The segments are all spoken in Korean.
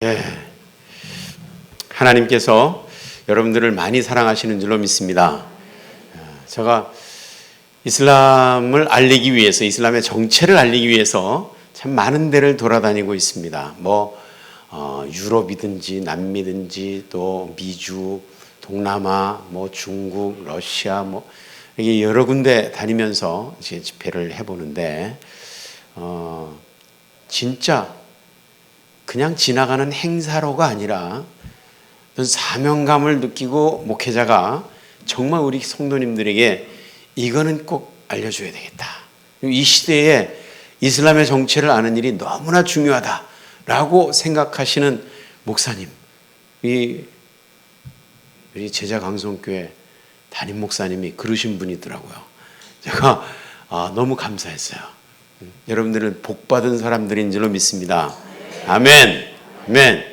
예, 하나님께서 여러분들을 많이 사랑하시는 줄로 믿습니다. 제가 이슬람을 알리기 위해서, 이슬람의 정체를 알리기 위해서 참 많은 데를 돌아다니고 있습니다. 유럽이든지 남미든지 또 미주, 동남아, 중국, 러시아, 이게 여러 군데 다니면서 이제 집회를 해보는데, 진짜 그냥 지나가는 행사로가 아니라 사명감을 느끼고 목회자가 정말 우리 성도님들에게 이거는 꼭 알려줘야 되겠다. 이 시대에 이슬람의 정체를 아는 일이 너무나 중요하다라고 생각하시는 목사님, 우리 제자강성교회 담임 목사님이 그러신 분이더라고요. 제가 너무 감사했어요. 여러분들은 복받은 사람들인 줄로 믿습니다. 아멘. 아멘.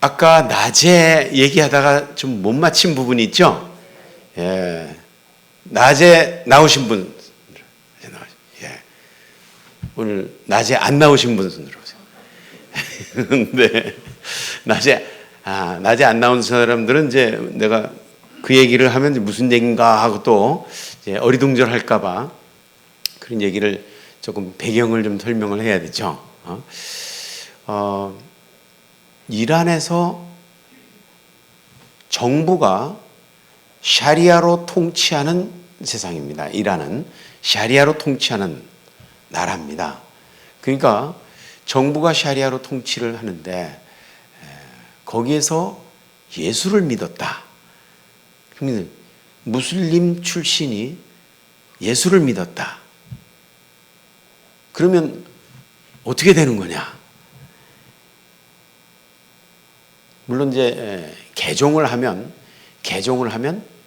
아까 낮에 얘기하다가 좀 못 맞힌 부분이 있죠? 예. 낮에 나오신 분. 예. 오늘 낮에 안 나오신 분 손 들어보세요. 네. 낮에 안 나온 사람들은 이제 내가 그 얘기를 하면 무슨 얘기인가 하고 또 이제 어리둥절할까봐 그런 얘기를 조금 배경을 좀 설명을 해야 되죠. 이란에서 정부가 샤리아로 통치하는 세상입니다. 이란은 샤리아로 통치하는 나라입니다. 그러니까 정부가 샤리아로 통치를 하는데 거기에서 예수를 믿었다. 그러면 무슬림 출신이 예수를 믿었다. 그러면 어떻게 되는 거냐? 물론 이제 개종을 하면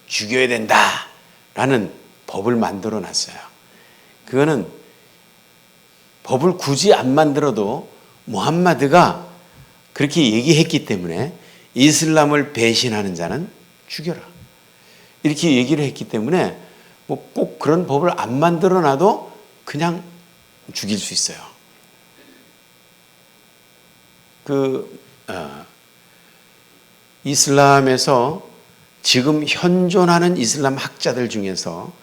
죽여야 된다라는 법을 만들어 놨어요. 그거는 법을 굳이 안 만들어도 무함마드가 그렇게 얘기했기 때문에 이슬람을 배신하는 자는 죽여라. 이렇게 얘기를 했기 때문에 꼭 그런 법을 안 만들어 놔도 그냥 죽일 수 있어요. 이슬람에서 지금 현존하는 이슬람 학자들 중에서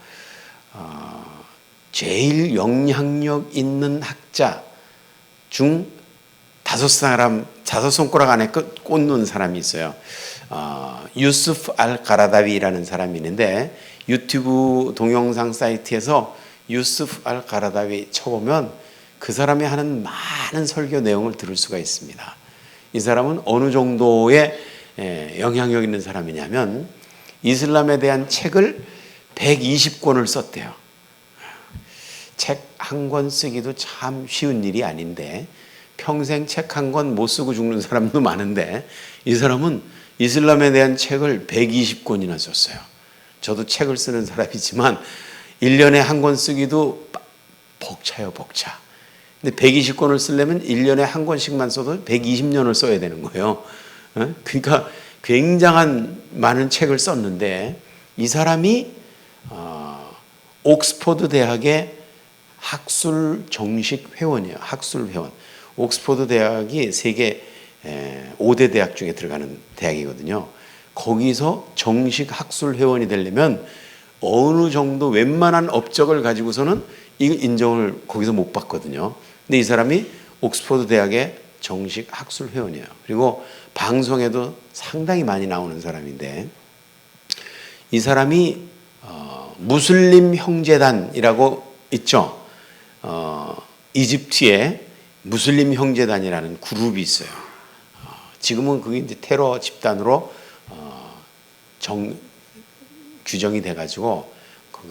제일 영향력 있는 학자 중 다섯 손가락 안에 꽂는 사람이 있어요. 유스프 알 가라다위라는 사람이 있는데 유튜브 동영상 사이트에서 유스프 알 가라다위 쳐보면 그 사람이 하는 많은 설교 내용을 들을 수가 있습니다. 이 사람은 어느 정도의 영향력 있는 사람이냐면 이슬람에 대한 책을 120권을 썼대요. 책 한 권 쓰기도 참 쉬운 일이 아닌데 평생 책 한 권 못 쓰고 죽는 사람도 많은데 이 사람은 이슬람에 대한 책을 120권이나 썼어요. 저도 책을 쓰는 사람이지만 1년에 한 권 쓰기도 벅차요, 벅차. 근데 120권을 쓰려면 1년에 한 권씩만 써도 120년을 써야 되는 거예요. 그러니까 굉장한 많은 책을 썼는데 이 사람이 옥스퍼드 대학의 학술 정식 회원이에요. 학술 회원. 옥스퍼드 대학이 세계 5대 대학 중에 들어가는 대학이거든요. 거기서 정식 학술 회원이 되려면 어느 정도 웬만한 업적을 가지고서는 이 인정을 거기서 못 받거든요. 근데 이 사람이 옥스퍼드 대학의 정식 학술 회원이에요. 그리고 방송에도 상당히 많이 나오는 사람인데 이 사람이 무슬림 형제단이라고 있죠. 이집트에 무슬림 형제단이라는 그룹이 있어요. 지금은 그게 이제 테러 집단으로 규정이 돼가지고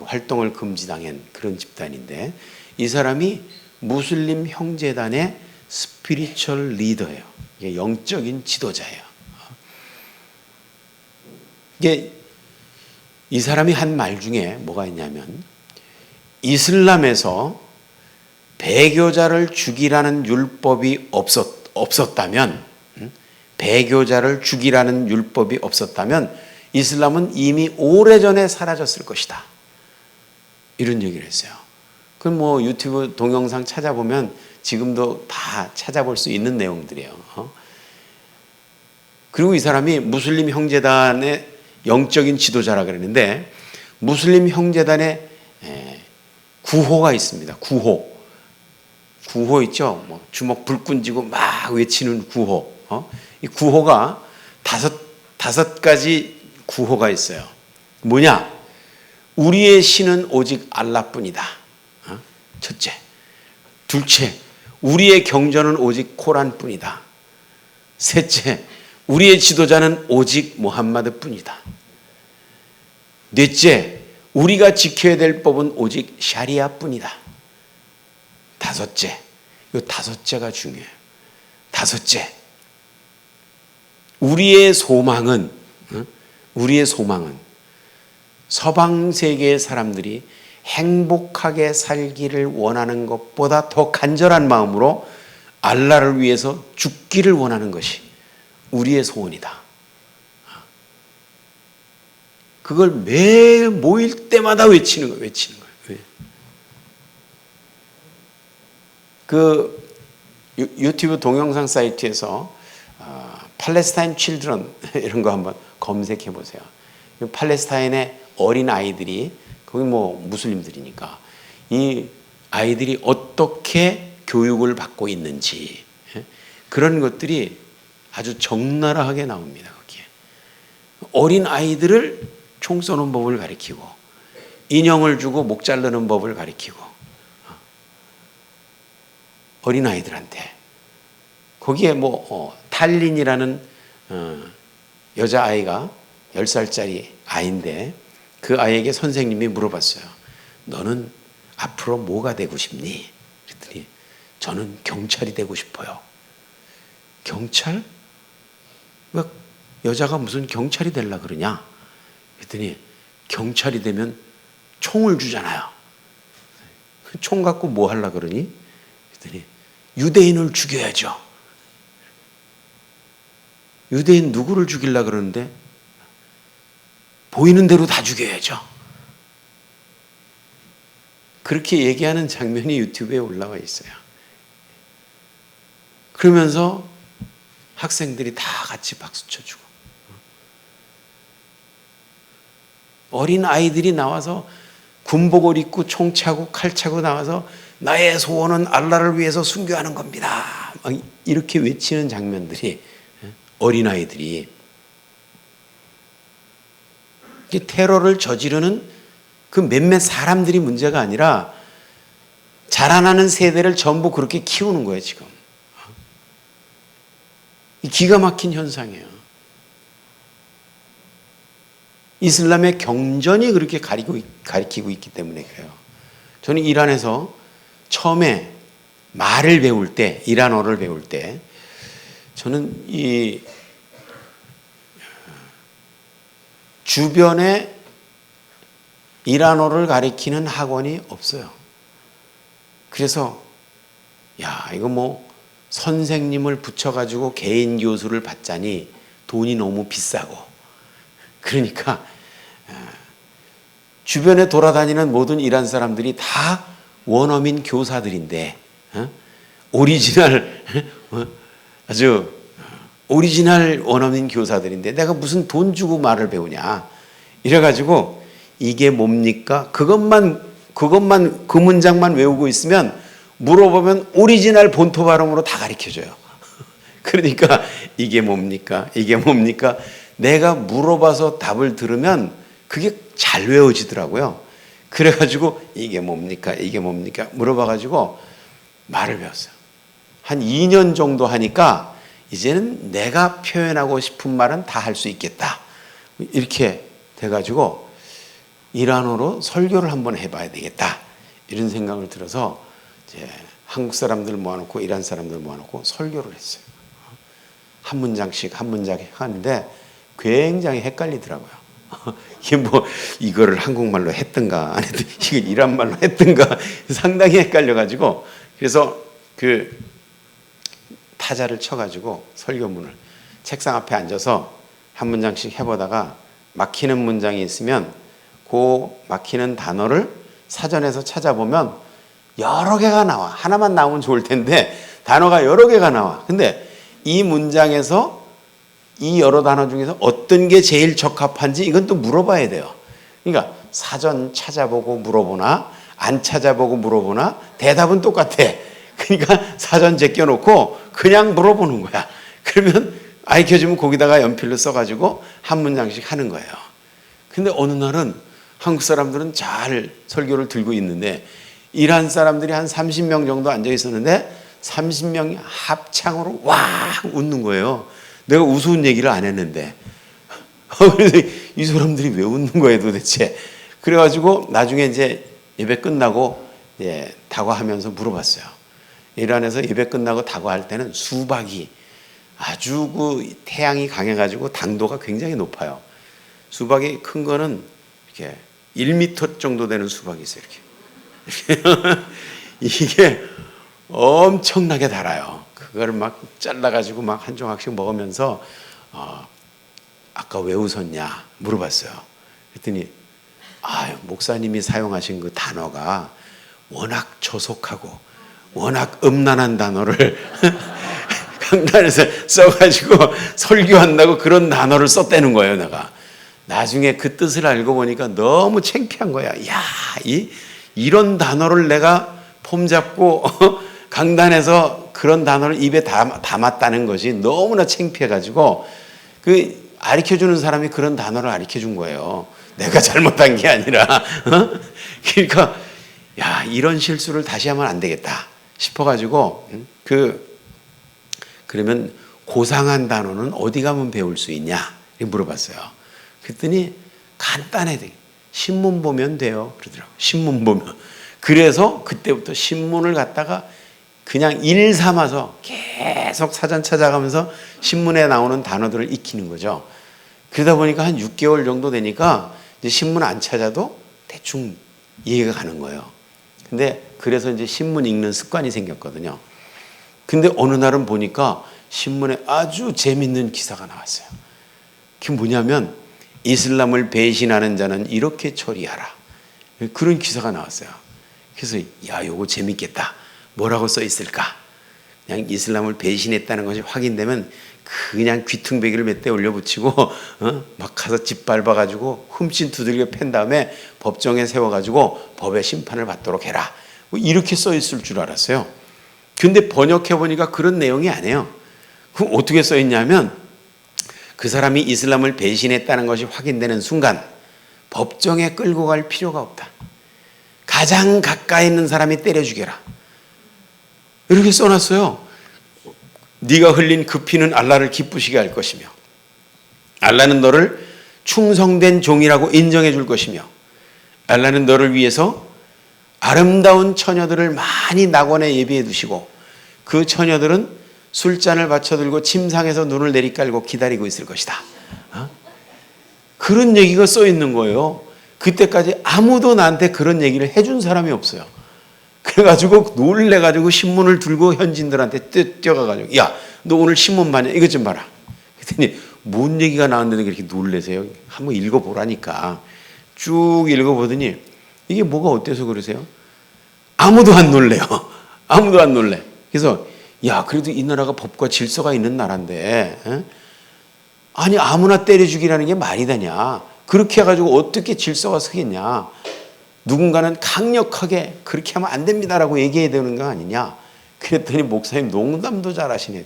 활동을 금지당한 그런 집단인데 이 사람이 무슬림 형제단의 스피리추얼 리더예요. 이게 영적인 지도자예요. 이게 이 사람이 한 말 중에 뭐가 있냐면 이슬람에서 배교자를 죽이라는 율법이 없었다면 배교자를 죽이라는 율법이 없었다면 이슬람은 이미 오래전에 사라졌을 것이다. 이런 얘기를 했어요. 그럼 유튜브 동영상 찾아보면 지금도 다 찾아볼 수 있는 내용들이에요. 그리고 이 사람이 무슬림 형제단의 영적인 지도자라 그랬는데 무슬림 형제단에 구호가 있습니다. 구호 있죠. 뭐 주먹 불 끈지고 막 외치는 구호. 이 구호가 다섯 가지 구호가 있어요. 뭐냐? 우리의 신은 오직 알라뿐이다. 첫째. 둘째. 우리의 경전은 오직 코란뿐이다. 셋째. 우리의 지도자는 오직 무함마드뿐이다. 넷째. 우리가 지켜야 될 법은 오직 샤리아뿐이다. 다섯째. 이 다섯째가 중요해요. 다섯째. 우리의 소망은 서방 세계의 사람들이 행복하게 살기를 원하는 것보다 더 간절한 마음으로 알라를 위해서 죽기를 원하는 것이 우리의 소원이다. 그걸 매일 모일 때마다 외치는 거예요. 그 유튜브 동영상 사이트에서 팔레스타인 칠드런 이런 거 한번 검색해 보세요. 팔레스타인의 어린 아이들이 거기 뭐 무슬림들이니까 이 아이들이 어떻게 교육을 받고 있는지 그런 것들이 아주 적나라하게 나옵니다. 거기에 어린 아이들을 총 쏘는 법을 가리키고 인형을 주고 목 자르는 법을 가리키고 어린 아이들한테 거기에 뭐 탈린이라는 여자아이가 10살짜리 아이인데 그 아이에게 선생님이 물어봤어요. 너는 앞으로 뭐가 되고 싶니? 그랬더니 저는 경찰이 되고 싶어요. 경찰? 왜 여자가 무슨 경찰이 되려고 그러냐? 그랬더니 경찰이 되면 총을 주잖아요. 총 갖고 뭐 하려고 그러니? 그랬더니 유대인을 죽여야죠. 유대인 누구를 죽이려고 그러는데 보이는 대로 다 죽여야죠. 그렇게 얘기하는 장면이 유튜브에 올라와 있어요. 그러면서 학생들이 다 같이 박수 쳐주고 어린 아이들이 나와서 군복을 입고 총 차고 칼 차고 나와서 나의 소원은 알라를 위해서 순교하는 겁니다. 막 이렇게 외치는 장면들이 어린 아이들이 테러를 저지르는 그 몇몇 사람들이 문제가 아니라 자라나는 세대를 전부 그렇게 키우는 거예요, 지금. 이 기가 막힌 현상이에요. 이슬람의 경전이 그렇게 가리키고 있기 때문에 그래요. 저는 이란에서 처음에 말을 배울 때, 이란어를 배울 때, 저는 이 주변에 이란어를 가리키는 학원이 없어요. 그래서 야, 이거 뭐 선생님을 붙여가지고 개인 교수를 받자니 돈이 너무 비싸고 그러니까 주변에 돌아다니는 모든 이란 사람들이 다 원어민 교사들인데 오리지널 아주 오리지널 원어민 교사들인데 내가 무슨 돈 주고 말을 배우냐 이래가지고 이게 뭡니까? 그것만 그 문장만 외우고 있으면 물어보면 오리지널 본토 발음으로 다 가르쳐줘요. 그러니까 이게 뭡니까? 이게 뭡니까? 내가 물어봐서 답을 들으면 그게 잘 외워지더라고요. 그래가지고 이게 뭡니까? 이게 뭡니까? 물어봐가지고 말을 배웠어요. 한 2년 정도 하니까 이제는 내가 표현하고 싶은 말은 다 할 수 있겠다. 이렇게 돼가지고 이란어로 설교를 한번 해봐야 되겠다. 이런 생각을 들어서 이제 한국 사람들 모아놓고 이란 사람들 모아놓고 설교를 했어요. 한 문장씩 한 문장 하는데 굉장히 헷갈리더라고요. 이게 뭐 이거를 한국말로 했던가 안 했던가 이걸 이란말로 했던가 상당히 헷갈려가지고 그래서 그 타자를 쳐가지고 설교문을 책상 앞에 앉아서 한 문장씩 해보다가 막히는 문장이 있으면 그 막히는 단어를 사전에서 찾아보면 여러 개가 나와. 하나만 나오면 좋을 텐데 단어가 여러 개가 나와. 근데 이 문장에서 이 여러 단어 중에서 어떤 게 제일 적합한지 이건 또 물어봐야 돼요. 그러니까 사전 찾아보고 물어보나 안 찾아보고 물어보나 대답은 똑같아. 그러니까 사전 제껴놓고 그냥 물어보는 거야. 그러면 알려주면 거기다가 연필로 써가지고 한 문장씩 하는 거예요. 근데 어느 날은 한국 사람들은 잘 설교를 들고 있는데 이란 사람들이 한 30명 정도 앉아 있었는데 30명이 합창으로 와 웃는 거예요. 내가 우스운 얘기를 안 했는데. 그래서 이 사람들이 왜 웃는 거예요 도대체. 그래가지고 나중에 이제 예배 끝나고 다과하면서 물어봤어요. 이란에서 예배 끝나고 다과할 때는 수박이 아주 그 태양이 강해가지고 당도가 굉장히 높아요. 수박이 큰 거는 이렇게 1m 정도 되는 수박이 있어요. 이렇게. 이게 엄청나게 달아요. 그걸 막 잘라가지고 막 한 조각씩 먹으면서 아까 왜 웃었냐 물어봤어요. 그랬더니 목사님이 사용하신 그 단어가 워낙 조속하고 워낙 음란한 단어를 강단에서 써가지고 설교한다고 그런 단어를 썼다는 거예요. 내가 나중에 그 뜻을 알고 보니까 너무 창피한 거야. 야, 이런 단어를 내가 폼 잡고 강단에서 그런 단어를 입에 담았다는 것이 너무나 창피해가지고 그 가르쳐주는 사람이 그런 단어를 가르쳐준 거예요. 내가 잘못한 게 아니라. 그러니까 야, 이런 실수를 다시 하면 안 되겠다 싶어가지고 그러면 고상한 단어는 어디 가면 배울 수 있냐 물어봤어요. 그랬더니 간단해. 신문 보면 돼요. 그러더라고요. 신문 보면. 그래서 그때부터 신문을 갖다가 그냥 일 삼아서 계속 사전 찾아가면서 신문에 나오는 단어들을 익히는 거죠. 그러다 보니까 한 6개월 정도 되니까 이제 신문 안 찾아도 대충 이해가 가는 거예요. 근데 그래서 이제 신문 읽는 습관이 생겼거든요. 근데 어느 날은 보니까 신문에 아주 재밌는 기사가 나왔어요. 그게 뭐냐면 이슬람을 배신하는 자는 이렇게 처리하라. 그런 기사가 나왔어요. 그래서 야, 요거 재밌겠다. 뭐라고 써 있을까? 그냥 이슬람을 배신했다는 것이 확인되면 그냥 귀퉁배기를 몇 대 올려붙이고 막 가서 짓밟아가지고 흠씬 두들겨 팬 다음에 법정에 세워가지고 법의 심판을 받도록 해라. 뭐 이렇게 써 있을 줄 알았어요. 근데 번역해보니까 그런 내용이 아니에요. 그럼 어떻게 써 있냐면 그 사람이 이슬람을 배신했다는 것이 확인되는 순간 법정에 끌고 갈 필요가 없다. 가장 가까이 있는 사람이 때려 죽여라. 이렇게 써놨어요. 네가 흘린 그 피는 알라를 기쁘시게 할 것이며 알라는 너를 충성된 종이라고 인정해 줄 것이며 알라는 너를 위해서 아름다운 처녀들을 많이 낙원에 예비해 두시고 그 처녀들은 술잔을 받쳐들고 침상에서 눈을 내리깔고 기다리고 있을 것이다. 그런 얘기가 써 있는 거예요. 그때까지 아무도 나한테 그런 얘기를 해준 사람이 없어요. 그래가지고 놀래가지고 신문을 들고 현지인들한테 뛰어가가지고 야, 너 오늘 신문 봤냐? 이것 좀 봐라. 그랬더니 뭔 얘기가 나왔는데 그렇게 놀래세요? 한번 읽어보라니까. 쭉 읽어보더니 이게 뭐가 어때서 그러세요? 아무도 안 놀래요. 아무도 안 놀래. 그래서 야, 그래도 이 나라가 법과 질서가 있는 나라인데 아니 아무나 때려 죽이라는 게 말이 되냐. 그렇게 해가지고 어떻게 질서가 서겠냐. 누군가는 강력하게 그렇게 하면 안 됩니다라고 얘기해야 되는 거 아니냐. 그랬더니 목사님 농담도 잘하시네.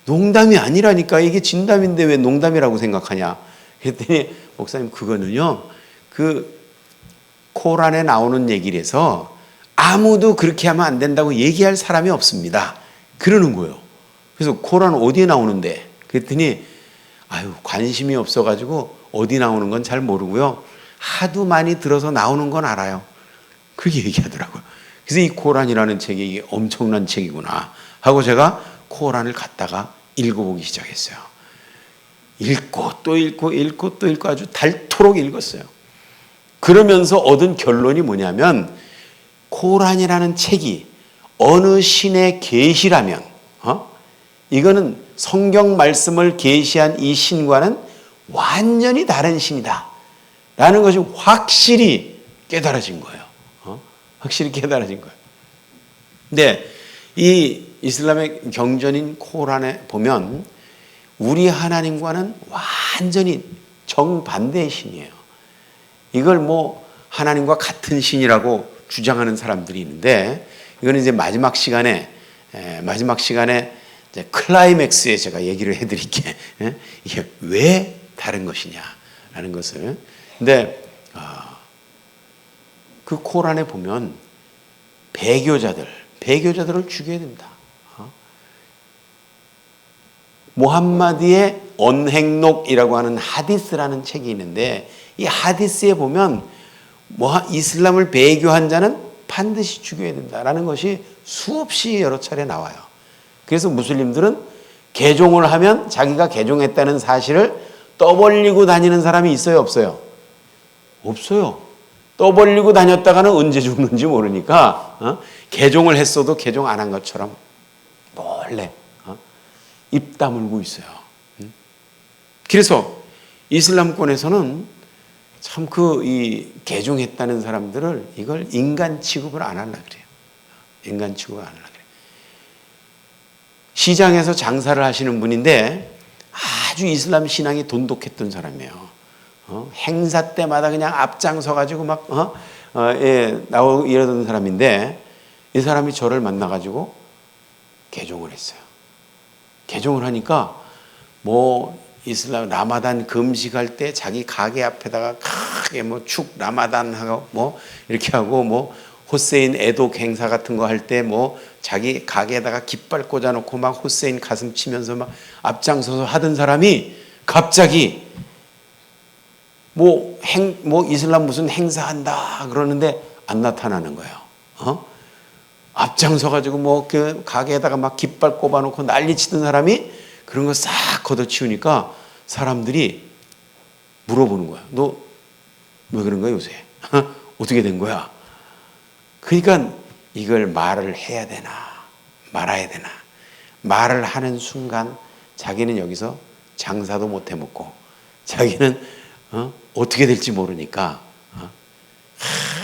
농담이 아니라니까. 이게 진담인데 왜 농담이라고 생각하냐. 그랬더니 목사님 그거는요. 그 코란에 나오는 얘기라서 아무도 그렇게 하면 안 된다고 얘기할 사람이 없습니다. 그러는 거예요. 그래서 코란 어디에 나오는데? 그랬더니 관심이 없어가지고 어디 나오는 건 잘 모르고요. 하도 많이 들어서 나오는 건 알아요. 그렇게 얘기하더라고요. 그래서 이 코란이라는 책이 이게 엄청난 책이구나 하고 제가 코란을 갖다가 읽어보기 시작했어요. 읽고 또 읽고 읽고 또 읽고 아주 닳도록 읽었어요. 그러면서 얻은 결론이 뭐냐면 코란이라는 책이 어느 신의 계시라면 이거는 성경 말씀을 계시한 이 신과는 완전히 다른 신이다 라는 것이 확실히 깨달아진 거예요. 확실히 깨달아진 거예요. 근데 이 이슬람의 경전인 코란에 보면 우리 하나님과는 완전히 정반대의 신이에요. 이걸 뭐 하나님과 같은 신이라고 주장하는 사람들이 있는데, 이거는 이제 마지막 시간에 이제 클라이맥스에 제가 얘기를 해드릴게. 이게 왜 다른 것이냐라는 것을. 근데 그 코란에 보면 배교자들을 죽여야 됩니다. 모함마디의 언행록이라고 하는 하디스라는 책이 있는데, 이 하디스에 보면 이슬람을 배교한 자는 반드시 죽여야 된다라는 것이 수없이 여러 차례 나와요. 그래서 무슬림들은 개종을 하면 자기가 개종했다는 사실을 떠벌리고 다니는 사람이 있어요, 없어요? 없어요. 떠벌리고 다녔다가는 언제 죽는지 모르니까 개종을 했어도 개종 안 한 것처럼 몰래 입 다물고 있어요. 그래서 이슬람권에서는 참 이 개종했다는 사람들을 이걸 인간 취급을 안 하려고 그래요. 인간 취급을 안 하려고 그래요. 시장에서 장사를 하시는 분인데 아주 이슬람 신앙이 돈독했던 사람이에요. 행사 때마다 그냥 앞장서 가지고 막 나오고 이러던 사람인데, 이 사람이 저를 만나 가지고 개종을 했어요. 개종을 하니까 뭐 이슬람 라마단 금식할 때 자기 가게 앞에다가 크게 뭐 축 라마단 하고 뭐 이렇게 하고, 뭐 호세인 애독 행사 같은 거 할 때 뭐 자기 가게에다가 깃발 꽂아놓고 막 호세인 가슴 치면서 막 앞장서서 하던 사람이 갑자기 뭐 이슬람 무슨 행사한다 그러는데 안 나타나는 거예요. 앞장서 가지고 뭐 그 가게에다가 막 깃발 꼽아놓고 난리치던 사람이 그런 거 싹 걷어치우니까 사람들이 물어보는 거야. 너 왜 그런 거야 요새? 어떻게 된 거야? 그러니까 이걸 말을 해야 되나 말아야 되나. 말을 하는 순간 자기는 여기서 장사도 못 해먹고, 자기는 어떻게 될지 모르니까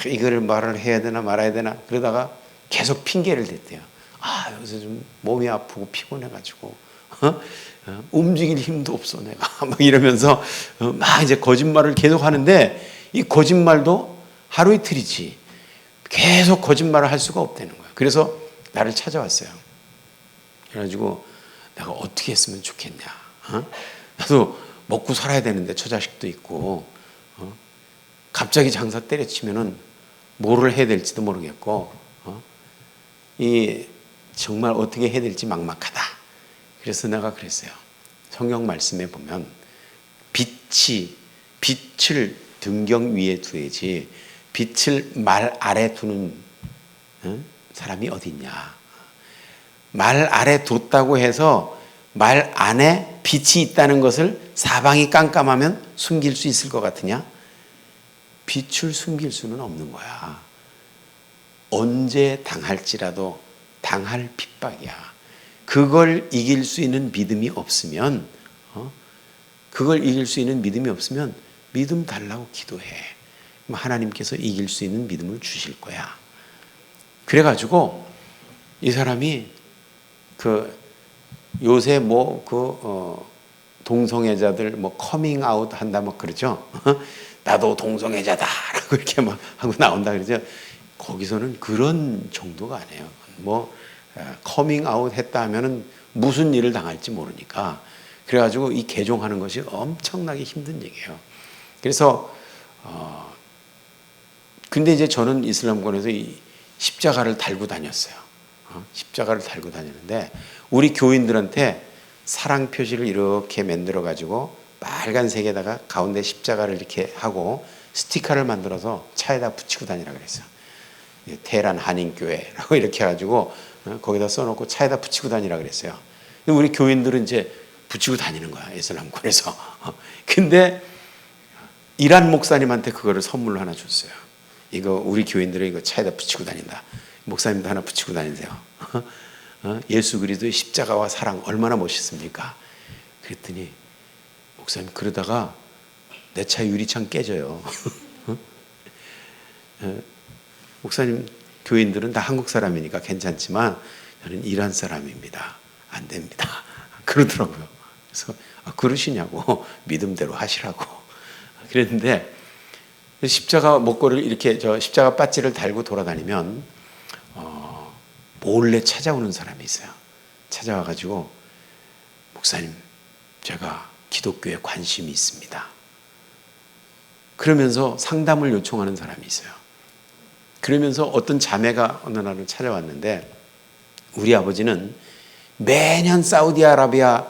이걸 말을 해야 되나 말아야 되나 그러다가 계속 핑계를 댔대요. 요새 좀 몸이 아프고 피곤해가지고 움직일 힘도 없어 내가 막 이러면서 막 이제 거짓말을 계속 하는데, 이 거짓말도 하루 이틀이지 계속 거짓말을 할 수가 없다는 거예요. 그래서 나를 찾아왔어요. 그래가지고 내가 어떻게 했으면 좋겠냐. 나도 먹고 살아야 되는데 처자식도 있고 갑자기 장사 때려치면은 뭐를 해야 될지도 모르겠고 이 정말 어떻게 해야 될지 막막하다. 그래서 내가 그랬어요. 성경 말씀에 보면 빛을 등경 위에 두야지 빛을 말 아래 두는 사람이 어디 있냐. 말 아래 뒀다고 해서 말 안에 빛이 있다는 것을 사방이 깜깜하면 숨길 수 있을 것 같으냐? 빛을 숨길 수는 없는 거야. 언제 당할지라도 당할 핍박이야. 그걸 이길 수 있는 믿음이 없으면 믿음 달라고 기도해. 하나님께서 이길 수 있는 믿음을 주실 거야. 그래가지고 이 사람이 요새 동성애자들 커밍 아웃 한다 막 그러죠. 나도 동성애자다라고 이렇게 막 하고 나온다 그러죠. 거기서는 그런 정도가 아니에요. 커밍 아웃 했다 하면은 무슨 일을 당할지 모르니까. 그래가지고 이 개종하는 것이 엄청나게 힘든 얘기예요. 그래서 근데 이제 저는 이슬람권에서 이 십자가를 달고 다녔어요. 십자가를 달고 다녔는데 우리 교인들한테 사랑 표시를 이렇게 만들어 가지고 빨간색에다가 가운데 십자가를 이렇게 하고 스티커를 만들어서 차에다 붙이고 다니라 그랬어요. 테헤란 한인교회라고 이렇게 해가지고 거기다 써놓고 차에다 붙이고 다니라 그랬어요. 우리 교인들은 이제 붙이고 다니는 거야, 이슬람권에서. 근데 이란 목사님한테 그거를 선물로 하나 줬어요. 이거 우리 교인들은 이거 차에다 붙이고 다닌다. 목사님도 하나 붙이고 다니세요. 예수 그리스도의 십자가와 사랑 얼마나 멋있습니까? 그랬더니 목사님 그러다가 내 차 유리창 깨져요. 목사님 교인들은 다 한국 사람이니까 괜찮지만 저는 이란 사람입니다. 안 됩니다. 그러더라고요. 그래서 그러시냐고 믿음대로 하시라고 그랬는데 십자가 목걸이를 이렇게 십자가 배지를 달고 돌아다니면 몰래 찾아오는 사람이 있어요. 찾아와가지고 목사님 제가 기독교에 관심이 있습니다. 그러면서 상담을 요청하는 사람이 있어요. 그러면서 어떤 자매가 어느 날은 찾아왔는데 우리 아버지는 매년 사우디아라비아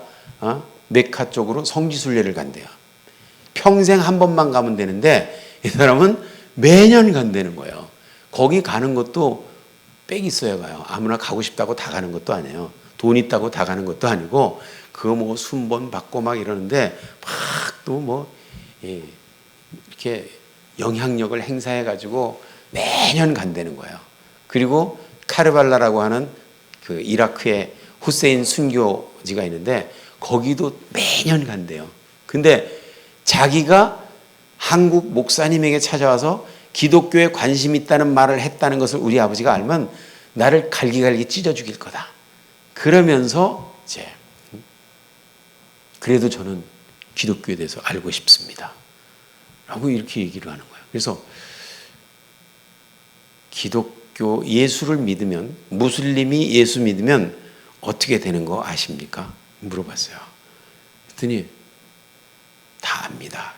메카 쪽으로 성지순례를 간대요. 평생 한 번만 가면 되는데 이 사람은 매년 간다는 거예요. 거기 가는 것도 빽 있어야 가요. 아무나 가고 싶다고 다 가는 것도 아니에요. 돈 있다고 다 가는 것도 아니고 그거 뭐 순번 받고 막 이러는데 막 또 뭐 이렇게 영향력을 행사해 가지고 매년 간다는 거예요. 그리고 카르발라라고 하는 그 이라크의 후세인 순교지가 있는데 거기도 매년 간대요. 근데 자기가 한국 목사님에게 찾아와서 기독교에 관심 있다는 말을 했다는 것을 우리 아버지가 알면 나를 갈기갈기 찢어 죽일 거다. 그러면서 이제 그래도 저는 기독교에 대해서 알고 싶습니다. 라고 이렇게 얘기를 하는 거예요. 그래서 기독교 예수를 믿으면 무슬림이 예수 믿으면 어떻게 되는 거 아십니까? 물어봤어요. 그랬더니 다 압니다.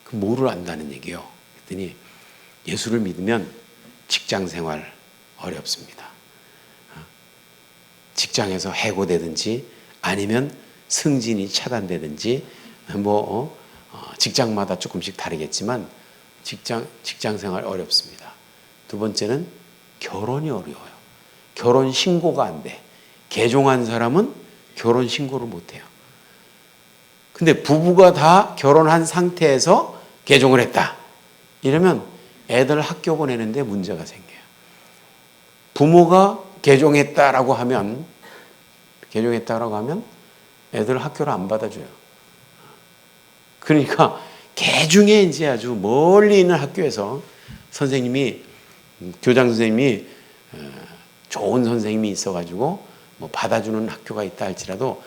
그 뭐를 안다는 얘기요? 그랬더니 예수를 믿으면 직장 생활 어렵습니다. 직장에서 해고되든지 아니면 승진이 차단되든지 직장마다 조금씩 다르겠지만 직장 생활 어렵습니다. 두 번째는 결혼이 어려워요. 결혼 신고가 안 돼. 개종한 사람은 결혼 신고를 못 해요. 근데 부부가 다 결혼한 상태에서 개종을 했다. 이러면 애들 학교 보내는데 문제가 생겨요. 부모가 개종했다라고 하면 애들 학교를 안 받아줘요. 그러니까 개중에 이제 아주 멀리 있는 학교에서 선생님이 교장 선생님이 좋은 선생님이 있어가지고 뭐 받아주는 학교가 있다 할지라도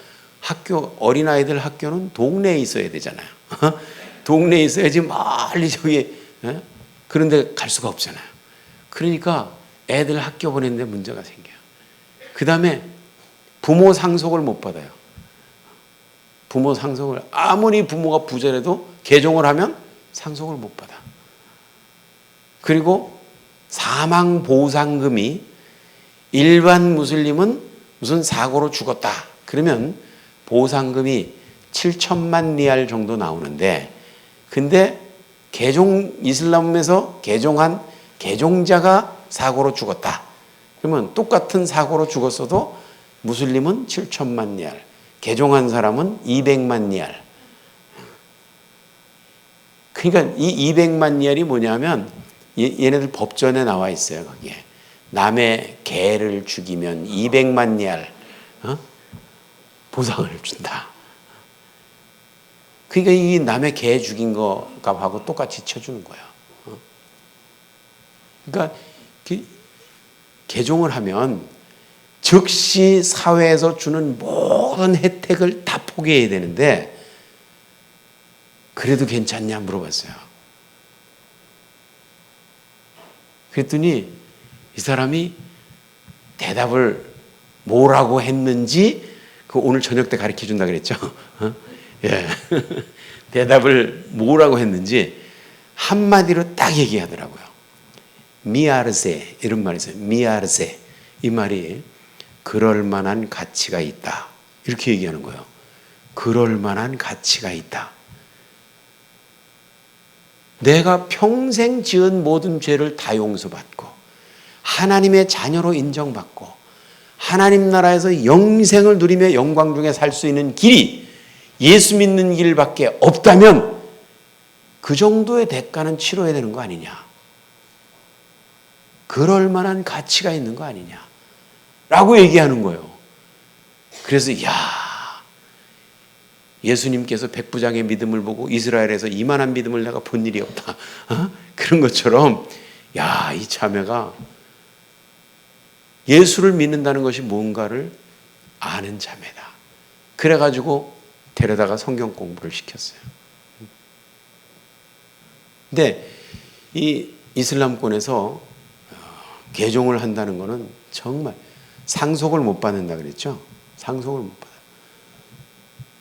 어린아이들 학교는 동네에 있어야 되잖아요. 동네에 있어야지 멀리 저기 그런데 갈 수가 없잖아요. 그러니까 애들 학교 보내는데 문제가 생겨요. 그 다음에 부모 상속을 못 받아요. 부모 상속을 아무리 부모가 부자라도 개종을 하면 상속을 못 받아. 그리고 사망 보상금이 일반 무슬림은 무슨 사고로 죽었다. 그러면 보상금이 7천만 리알 정도 나오는데 근데 이슬람에서 개종한 개종자가 사고로 죽었다. 그러면 똑같은 사고로 죽었어도 무슬림은 7천만 리알, 개종한 사람은 200만 리알. 그러니까 이 200만 리알이 뭐냐면 얘네들 법전에 나와 있어요. 거기에 남의 개를 죽이면 200만 리알 보상을 준다. 그러니까 이 남의 개 죽인 거 값하고 똑같이 쳐주는 거예요. 그러니까 개종을 하면 즉시 사회에서 주는 모든 혜택을 다 포기해야 되는데 그래도 괜찮냐 물어봤어요. 그랬더니 이 사람이 대답을 뭐라고 했는지 그 오늘 저녁 때 가르쳐 준다 그랬죠. 예. 대답을 뭐라고 했는지 한마디로 딱 얘기하더라고요. 미아르세 이런 말이 있어요. 미아르세 이 말이 그럴 만한 가치가 있다. 이렇게 얘기하는 거예요. 그럴 만한 가치가 있다. 내가 평생 지은 모든 죄를 다 용서받고 하나님의 자녀로 인정받고 하나님 나라에서 영생을 누리며 영광 중에 살 수 있는 길이 예수 믿는 길밖에 없다면 그 정도의 대가는 치러야 되는 거 아니냐. 그럴 만한 가치가 있는 거 아니냐. 라고 얘기하는 거예요. 그래서 예수님께서 백부장의 믿음을 보고 이스라엘에서 이만한 믿음을 내가 본 일이 없다. 그런 것처럼 야, 이 자매가 예수를 믿는다는 것이 뭔가를 아는 자매다. 그래가지고 데려다가 성경 공부를 시켰어요. 근데 이 이슬람권에서 개종을 한다는 것은 정말 상속을 못 받는다 그랬죠. 상속을 못 받아요.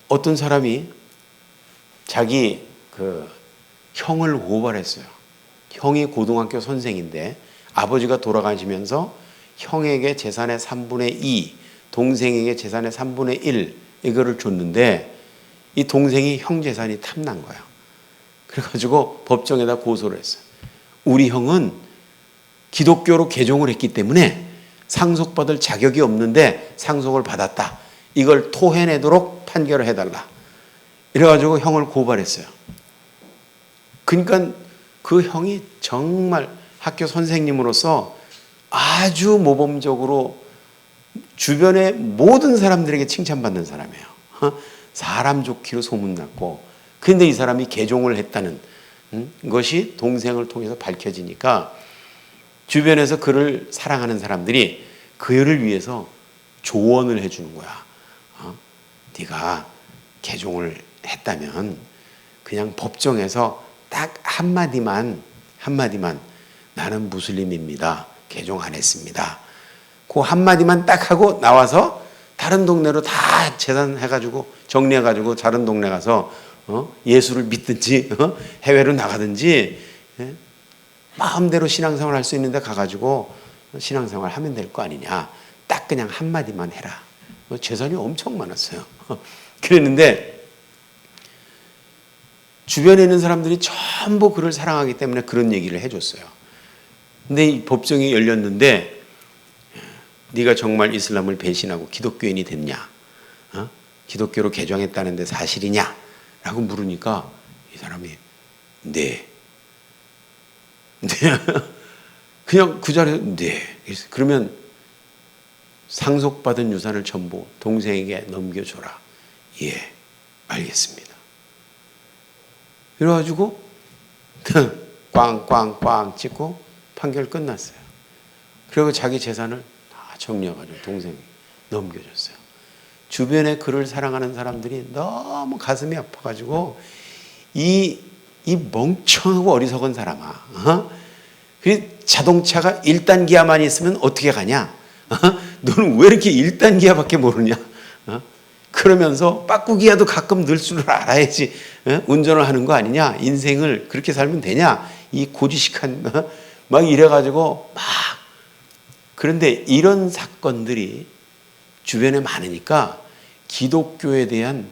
어떤 사람이 자기 그 형을 고발했어요. 형이 고등학교 선생인데 아버지가 돌아가시면서 형에게 재산의 3분의 2, 동생에게 재산의 3분의 1 이거를 줬는데 이 동생이 형 재산이 탐난 거예요. 그래가지고 법정에다 고소를 했어요. 우리 형은 기독교로 개종을 했기 때문에 상속받을 자격이 없는데 상속을 받았다. 이걸 토해내도록 판결을 해달라. 이래가지고 형을 고발했어요. 그러니까 그 형이 정말 학교 선생님으로서 아주 모범적으로 주변의 모든 사람들에게 칭찬받는 사람이에요. 사람 좋기로 소문났고, 근데 이 사람이 개종을 했다는 것이 동생을 통해서 밝혀지니까 주변에서 그를 사랑하는 사람들이 그를 위해서 조언을 해주는 거야. 네가 개종을 했다면 그냥 법정에서 딱 한마디만 나는 무슬림입니다. 개종 안 했습니다. 그 한마디만 딱 하고 나와서 다른 동네로 다 재산해가지고 정리해가지고 다른 동네 가서 예수를 믿든지 해외로 나가든지 마음대로 신앙생활 할 수 있는데 가가지고 신앙생활 하면 될 거 아니냐. 딱 그냥 한마디만 해라. 재산이 엄청 많았어요. 그랬는데 주변에 있는 사람들이 전부 그를 사랑하기 때문에 그런 얘기를 해줬어요. 근데 이 법정이 열렸는데 네가 정말 이슬람을 배신하고 기독교인이 됐냐? 기독교로 개종했다는데 사실이냐? 라고 물으니까 이 사람이 네. 그냥 그 자리에서 네. 그러면 상속받은 유산을 전부 동생에게 넘겨줘라. 예, 알겠습니다. 그래가지고 꽝꽝꽝 찍고 판결 끝났어요. 그리고 자기 재산을 다 정리해가지고 동생이 넘겨줬어요. 주변에 그를 사랑하는 사람들이 너무 가슴이 아파가지고 이 멍청하고 어리석은 사람아, 자동차가 1단기아만 있으면 어떻게 가냐? 너는 왜 이렇게 1단기아밖에 모르냐? 그러면서 빠꾸기야도 가끔 늘 줄 알아야지 운전을 하는 거 아니냐? 인생을 그렇게 살면 되냐? 이 고지식한 막 이래가지고 막. 그런데 이런 사건들이 주변에 많으니까 기독교에 대한